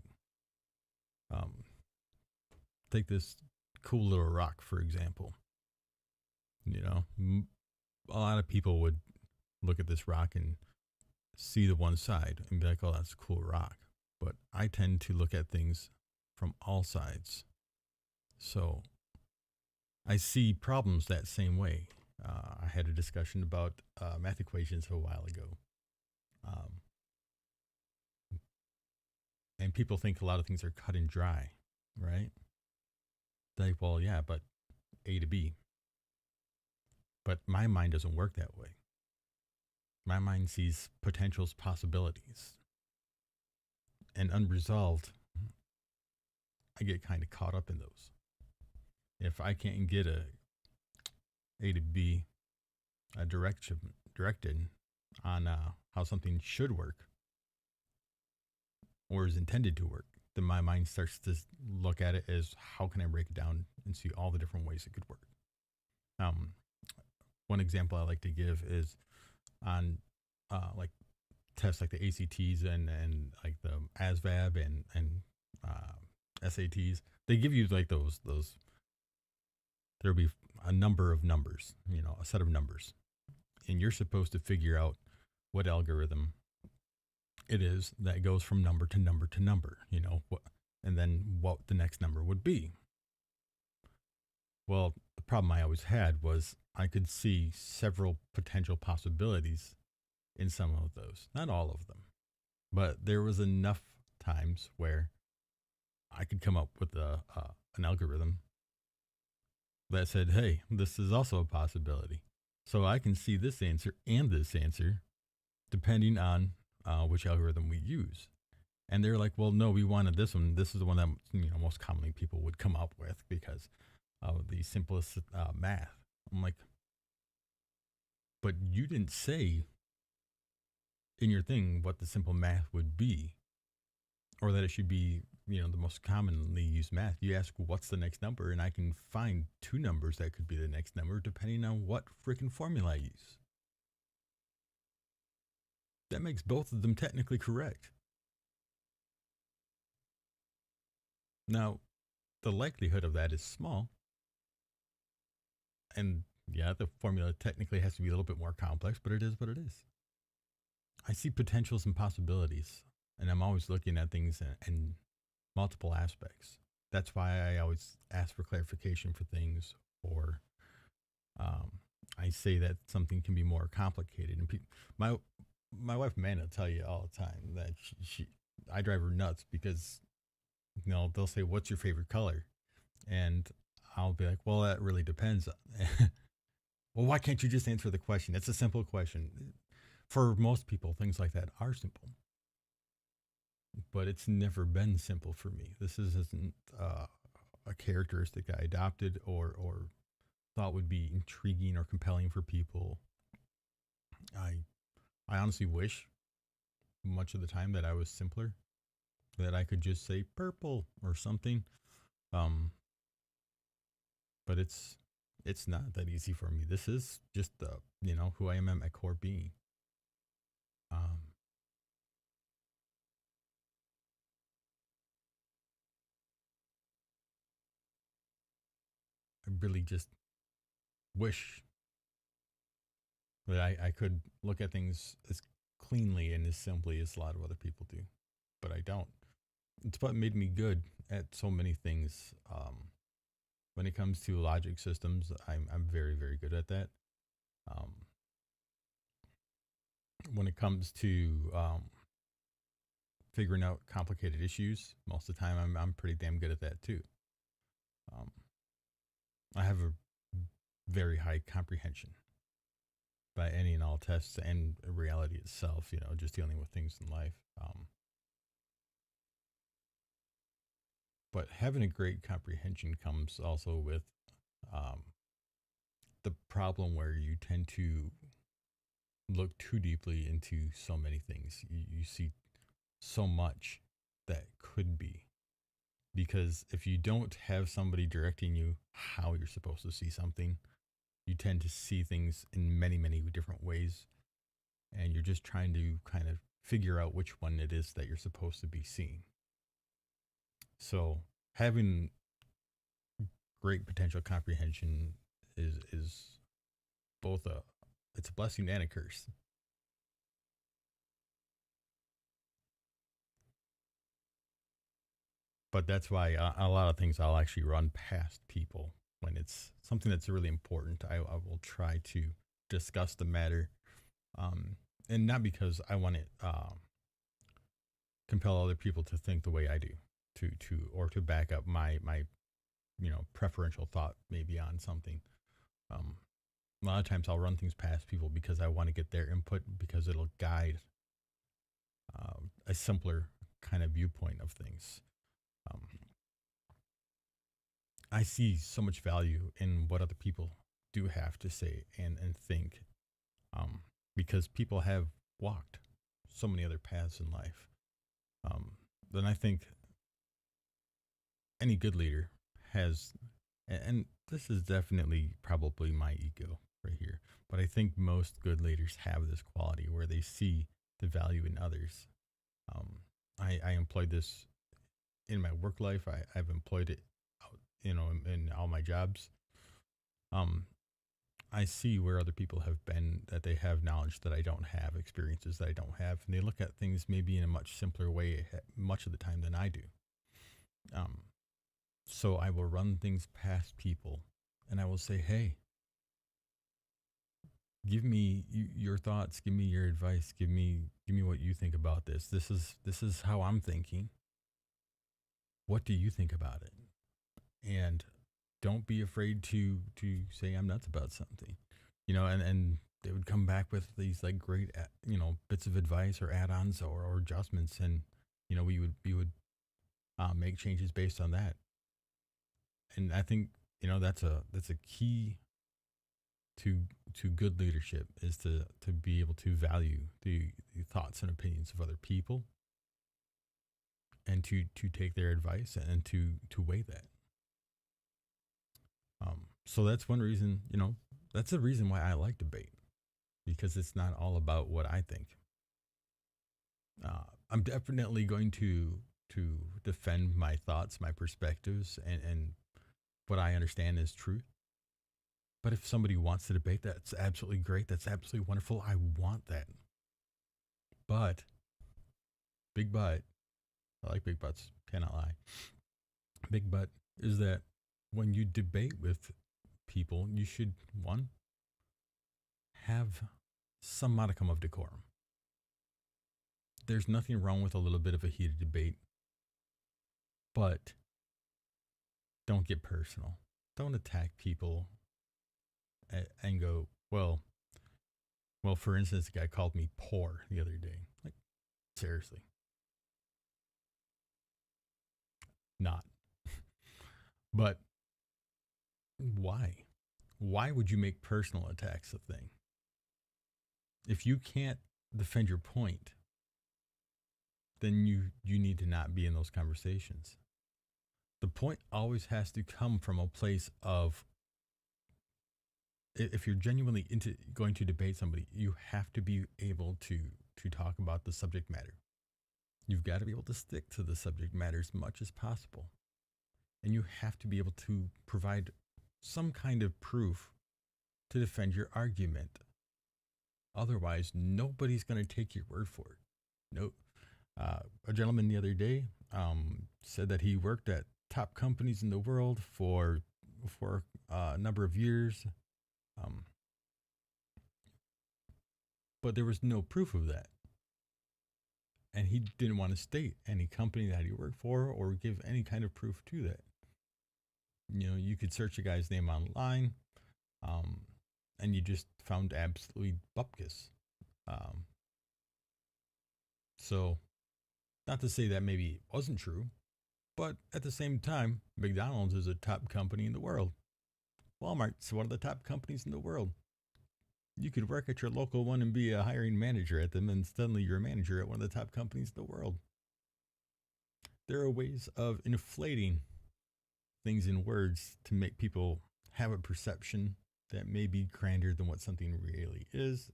Um, take this cool little rock, for example. You know, a lot of people would look at this rock and see the one side and be like, oh, that's a cool rock. But I tend to look at things from all sides. So I see problems that same way. I had a discussion about math equations a while ago. Um, and people think a lot of things are cut and dry, right? Like, well, yeah, but A to B. But my mind doesn't work that way. My mind sees potentials, possibilities, and unresolved. I get kind of caught up in those. If I can't get A to B directed on how something should work or is intended to work, then my mind starts to look at it as how can I break it down and see all the different ways it could work. Um, One example I like to give is on like tests like the ACTs and like the ASVAB and SATs. They give you like those there'll be a number of numbers, a set of numbers, and you're supposed to figure out what algorithm it is that goes from number to number to number, and then what the next number would be. Well, the problem I always had was I could see several potential possibilities in some of those, not all of them, but there was enough times where I could come up with an algorithm that said, hey, this is also a possibility. So I can see this answer and this answer depending on which algorithm we use. And they're like, well, no, we wanted this one. This is the one that most commonly people would come up with because of the simplest math. I'm like, but you didn't say in your thing what the simple math would be, or that it should be, the most commonly used math. You ask what's the next number, and I can find two numbers that could be the next number depending on what freaking formula I use. That makes both of them technically correct. Now, the likelihood of that is small, And yeah, the formula technically has to be a little bit more complex, but it is what it is. I see potentials and possibilities, and I'm always looking at things in multiple aspects. That's why I always ask for clarification for things, or um, I say that something can be more complicated. And my my wife Amanda will tell you all the time that I drive her nuts because they'll say, "What's your favorite color?" And I'll be like, "Well, that really depends." Well, why can't you just answer the question? It's a simple question. For most people, things like that are simple, but it's never been simple for me. This isn't a characteristic I adopted or thought would be intriguing or compelling for people. I I honestly wish much of the time that I was simpler, that I could just say purple or something. Um, but it's not that easy for me. This is just who I am at my core being. Um, I really just wish that I could look at things as cleanly and as simply as a lot of other people do, but I don't. It's what made me good at so many things. When it comes to logic systems, I'm very very good at that. Um, when it comes to figuring out complicated issues, most of the time I'm pretty damn good at that too. Um, I have a very high comprehension by any and all tests and reality itself. Just dealing with things in life. But having a great comprehension comes also with um, the problem where you tend to look too deeply into so many things. You see so much that could be. Because if you don't have somebody directing you how you're supposed to see something, you tend to see things in many, many different ways. And you're just trying to kind of figure out which one it is that you're supposed to be seeing. So having great potential comprehension is both it's a blessing and a curse. But that's why a lot of things I'll actually run past people when it's something that's really important. I will try to discuss the matter, um, and not because I want to compel other people to think the way I do, or to back up my preferential thought maybe on something. Um, a lot of times I'll run things past people because I want to get their input because it'll guide a simpler kind of viewpoint of things. Um, I see so much value in what other people do have to say and think, um, because people have walked so many other paths in life. Um, then I think any good leader has, and this is definitely probably my ego right here, but I think most good leaders have this quality where they see the value in others. Um, I employed this in my work life. I've employed it, in all my jobs. Um, I see where other people have been, that they have knowledge that I don't have, experiences that I don't have, and they look at things maybe in a much simpler way much of the time than I do. Um, so I will run things past people, and I will say, "Hey, give me your thoughts, give me your advice, give me what you think about this. This is how I'm thinking. What do you think about it?" And don't be afraid to say I'm nuts about something, and they would come back with these like great bits of advice or add-ons or adjustments, and we would make changes based on that. And I think that's a key to good leadership, is to be able to value the thoughts and opinions of other people, and to take their advice and to weigh that. So that's one reason, that's the reason why I like debate, because it's not all about what I think. I'm definitely going to defend my thoughts, my perspectives, and what I understand is truth. But if somebody wants to debate, that's absolutely great. That's absolutely wonderful. I want that. But, big but, I like big butts, cannot lie. Big but is that when you debate with people, you should, one, have some modicum of decorum. There's nothing wrong with a little bit of a heated debate, but don't get personal. Don't attack people and go, well, for instance, a guy called me poor the other day. Like, seriously. Not. But why? Why would you make personal attacks a thing? If you can't defend your point, then you need to not be in those conversations. The point always has to come from a place of, if you're genuinely into going to debate somebody, you have to be able to talk about the subject matter. You've got to be able to stick to the subject matter as much as possible. And you have to be able to provide some kind of proof to defend your argument. Otherwise, nobody's going to take your word for it. No. A gentleman the other day said that he worked at top companies in the world for a number of years, but there was no proof of that, and he didn't want to state any company that he worked for or give any kind of proof to that. You could search a guy's name online, and you just found absolutely bupkis. So, not to say that maybe it wasn't true, but at the same time, McDonald's is a top company in the world. Walmart's one of the top companies in the world. You could work at your local one and be a hiring manager at them, and suddenly you're a manager at one of the top companies in the world. There are ways of inflating things in words to make people have a perception that may be grander than what something really is.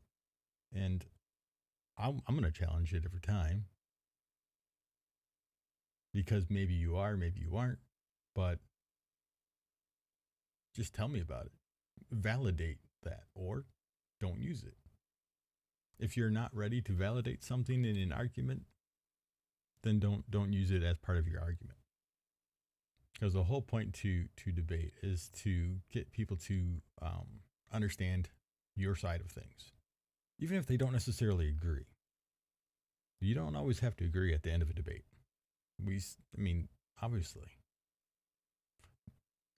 And I'm going to challenge it every time, because maybe you are, maybe you aren't, but just tell me about it. Validate that, or don't use it. If you're not ready to validate something in an argument, then don't use it as part of your argument. Because the whole point to debate is to get people to understand your side of things, even if they don't necessarily agree. You don't always have to agree at the end of a debate. Obviously.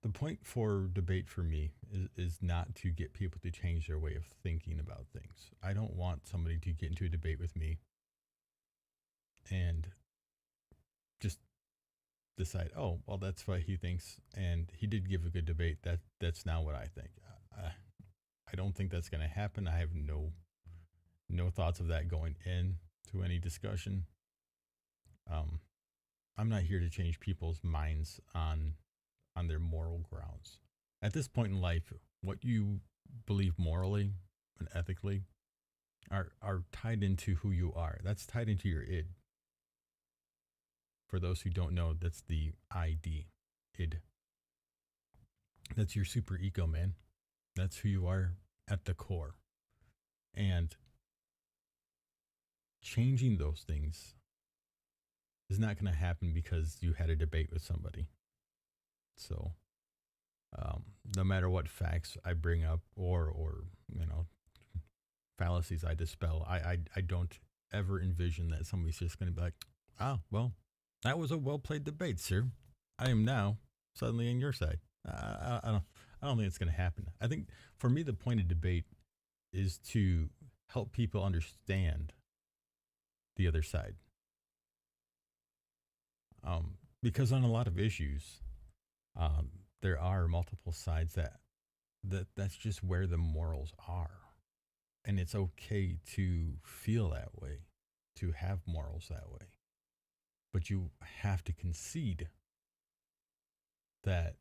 The point for debate for me is not to get people to change their way of thinking about things. I don't want somebody to get into a debate with me and just decide, oh, well, that's what he thinks, and he did give a good debate. That's not what I think. I don't think that's going to happen. I have no thoughts of that going into any discussion. I'm not here to change people's minds on their moral grounds. At this point in life, what you believe morally and ethically are tied into who you are. That's tied into your id. For those who don't know, that's the ID, id. That's your super ego, man. That's who you are at the core. And changing those things is not going to happen because you had a debate with somebody. So, no matter what facts I bring up or fallacies I dispel, I don't ever envision that somebody's just going to be like, well, that was a well played debate, sir. I am now suddenly on your side. I don't think it's going to happen. I think for me, the point of debate is to help people understand the other side. Because on a lot of issues, there are multiple sides that's just where the morals are. And it's okay to feel that way, to have morals that way. But you have to concede that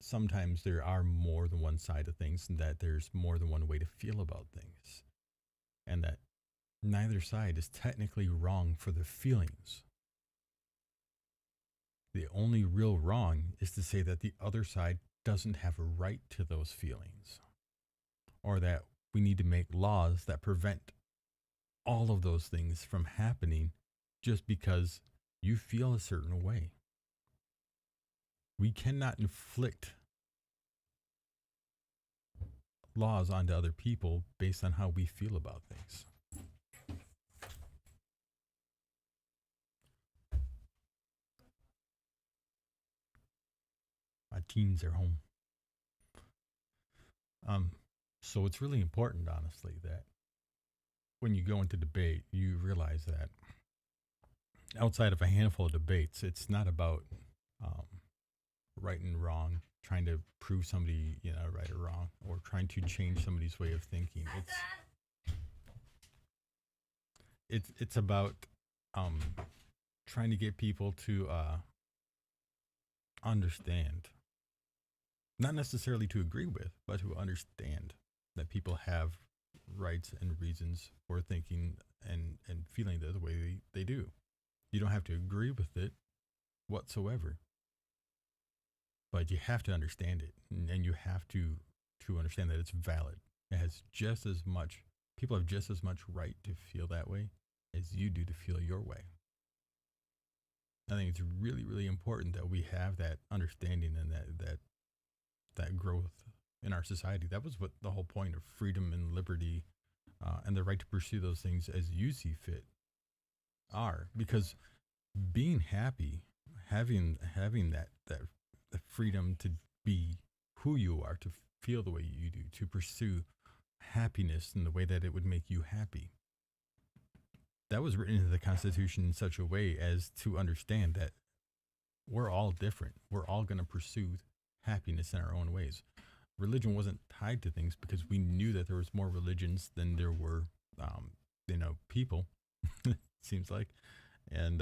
sometimes there are more than one side of things, and that there's more than one way to feel about things. And that neither side is technically wrong for the feelings. The only real wrong is to say that the other side doesn't have a right to those feelings, or that we need to make laws that prevent all of those things from happening just because you feel a certain way. We cannot inflict laws onto other people based on how we feel about things. My teens are home. Um, so it's really important, honestly, that when you go into debate, you realize that outside of a handful of debates, it's not about um, right and wrong, trying to prove somebody, right or wrong, or trying to change somebody's way of thinking. It's about um, trying to get people to understand, not necessarily to agree with, but to understand that people have rights and reasons for thinking and feeling the way they do. You don't have to agree with it whatsoever, but you have to understand it, and you have to understand that it's valid. It has just as much, people have just as much right to feel that way as you do to feel your way. I think it's really, really important that we have that understanding and that growth in our society. That was what the whole point of freedom and liberty, and the right to pursue those things as you see fit are. Because being happy, having that the freedom to be who you are, to feel the way you do, to pursue happiness in the way that it would make you happy. That was written into the Constitution in such a way as to understand that we're all different. We're all going to pursue happiness in our own ways. Religion wasn't tied to things because we knew that there was more religions than there were, people. Seems like, and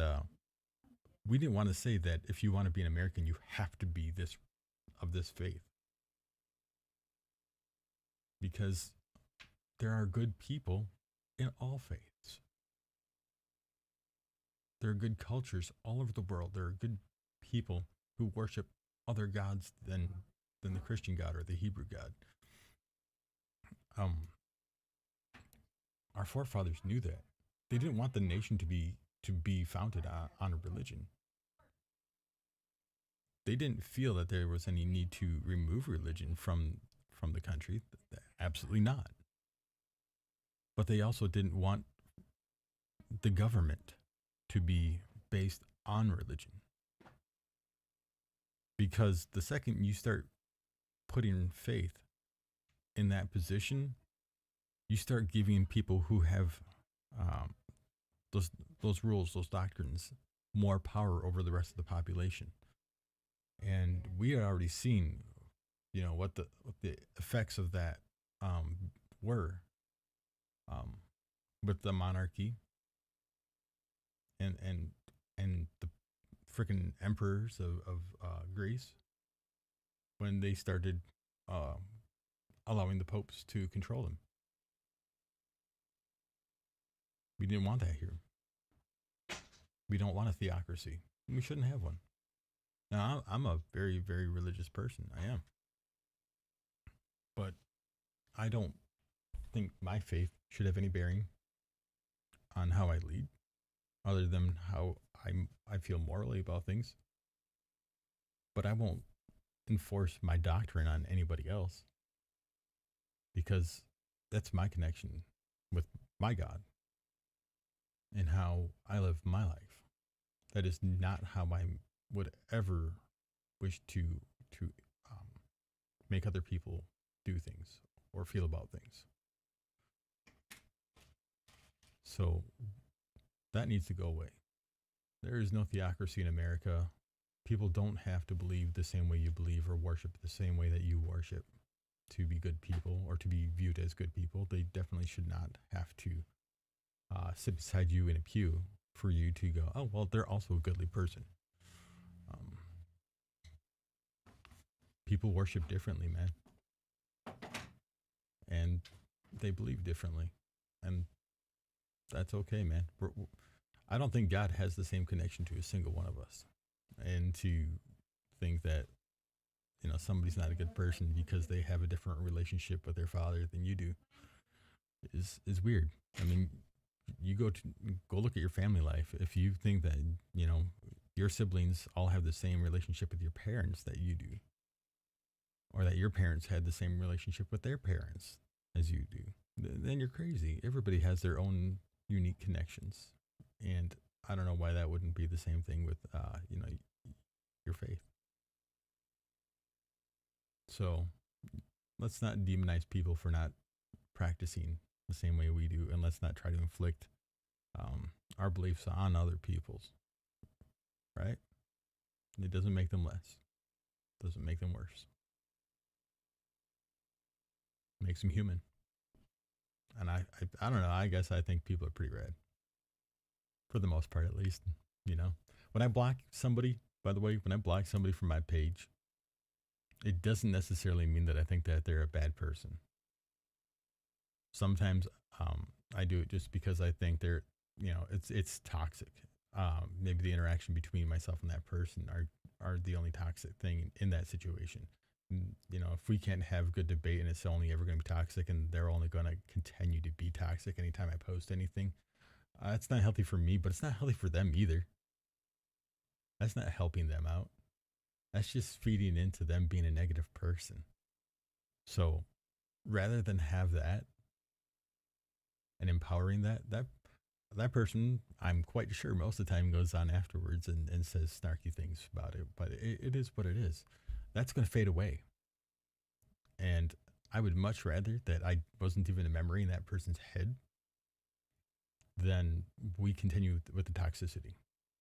we didn't want to say that if you want to be an American, you have to be this faith, because there are good people in all faiths. There are good cultures all over the world. There are good people who worship other gods than the Christian God or the Hebrew God. Our forefathers knew that. They didn't want the nation to be founded on a religion. They didn't feel that there was any need to remove religion from the country. Absolutely not. But they also didn't want the government to be based on religion. Because the second you start putting faith in that position, you start giving people who have those rules, those doctrines, more power over the rest of the population. And we had already seen, what the effects of that were, with the monarchy and the freaking emperors of Greece, when they started allowing the popes to control them. We didn't want that here. We don't want a theocracy. We shouldn't have one. Now, I'm a very, very religious person. I am. But I don't think my faith should have any bearing on how I lead, other than how I feel morally about things. But I won't enforce my doctrine on anybody else, because that's my connection with my God and how I live my life. That is not how I would ever wish to make other people do things or feel about things. So that needs to go away. There is no theocracy in America. People don't have to believe the same way you believe or worship the same way that you worship to be good people or to be viewed as good people. They definitely should not have to sit beside you in a pew for you to go, oh, well, they're also a goodly person. People worship differently, man. And they believe differently. And that's okay, man. I don't think God has the same connection to a single one of us. And to think that somebody's not a good person because they have a different relationship with their father than you do is weird. I mean, you go look at your family life. If you think that your siblings all have the same relationship with your parents that you do, or that your parents had the same relationship with their parents as you do, then you're crazy. Everybody has their own unique connections, and I don't know why that wouldn't be the same thing with your faith. So let's not demonize people for not practicing the same way we do, and let's not try to inflict our beliefs on other people's. Right? It doesn't make them less. Doesn't make them worse. Makes them human. And I don't know. I guess I think people are pretty rad for the most part, at least. When I block somebody, by the way, when I block somebody from my page, it doesn't necessarily mean that I think that they're a bad person. Sometimes I do it just because I think it's toxic. Maybe the interaction between myself and that person are the only toxic thing in that situation. If we can't have good debate and it's only ever going to be toxic and they're only going to continue to be toxic anytime I post anything, it's not healthy for me, but it's not healthy for them either. That's not helping them out. That's just feeding into them being a negative person. So rather than have that and empowering that person, I'm quite sure most of the time goes on afterwards and says snarky things about it, but it is what it is. That's going to fade away. And I would much rather that I wasn't even a memory in that person's head than we continue with the toxicity.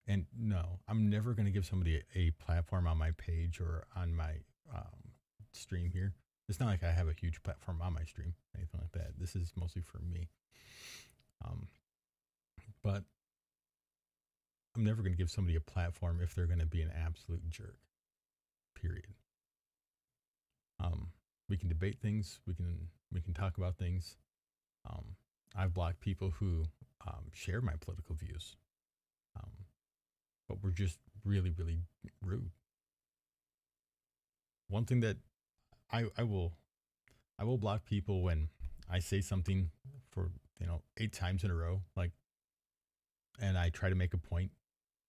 And no, I'm never going to give somebody a platform on my page or on my stream here. It's not like I have a huge platform on my stream, anything like that. This is mostly for me. But I'm never going to give somebody a platform if they're going to be an absolute jerk. Period. We can debate things. We can talk about things. I've blocked people who share my political views, but we're just really, really rude. One thing that I will block people when I say something for 8 times in a row, and I try to make a point,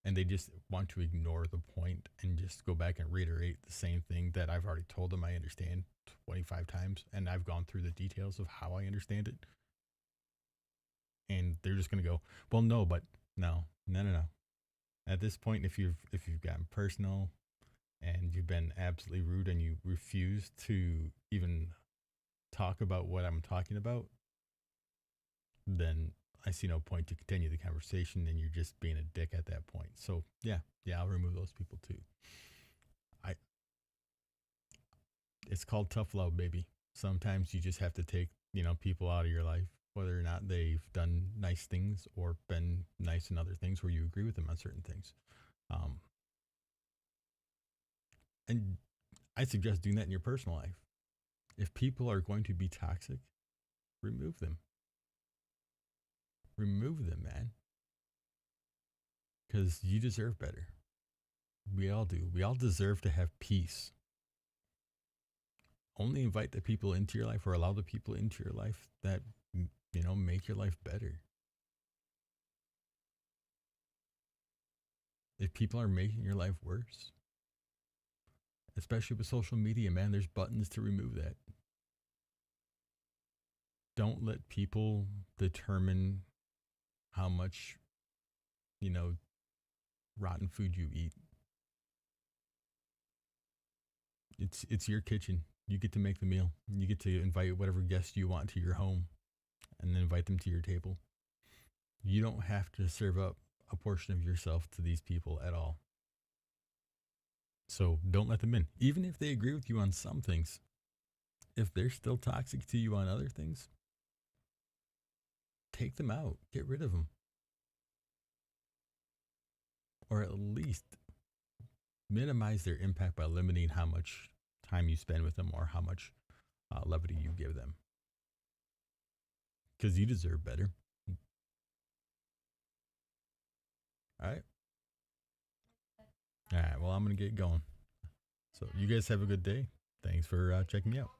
and they just want to ignore the point and just go back and reiterate the same thing that I've already told them I understand 25 times, and I've gone through the details of how I understand it. And they're just going to go, well, no, but no. At this point, if you've gotten personal and you've been absolutely rude and you refuse to even talk about what I'm talking about, then I see no point to continue the conversation, and you're just being a dick at that point. So yeah, I'll remove those people too. It's called tough love, baby. Sometimes you just have to take, people out of your life, whether or not they've done nice things or been nice in other things where you agree with them on certain things. And I suggest doing that in your personal life. If people are going to be toxic, remove them. Remove them, man. Because you deserve better. We all do. We all deserve to have peace. Only invite the people into your life or allow the people into your life that, make your life better. If people are making your life worse, especially with social media, man, there's buttons to remove that. Don't let people determine how much, rotten food you eat. It's your kitchen. You get to make the meal. You get to invite whatever guests you want to your home and then invite them to your table. You don't have to serve up a portion of yourself to these people at all. So don't let them in. Even if they agree with you on some things, if they're still toxic to you on other things, take them out. Get rid of them. Or at least minimize their impact by limiting how much time you spend with them or how much levity you give them. Because you deserve better. All right. Well, I'm going to get going. So you guys have a good day. Thanks for checking me out.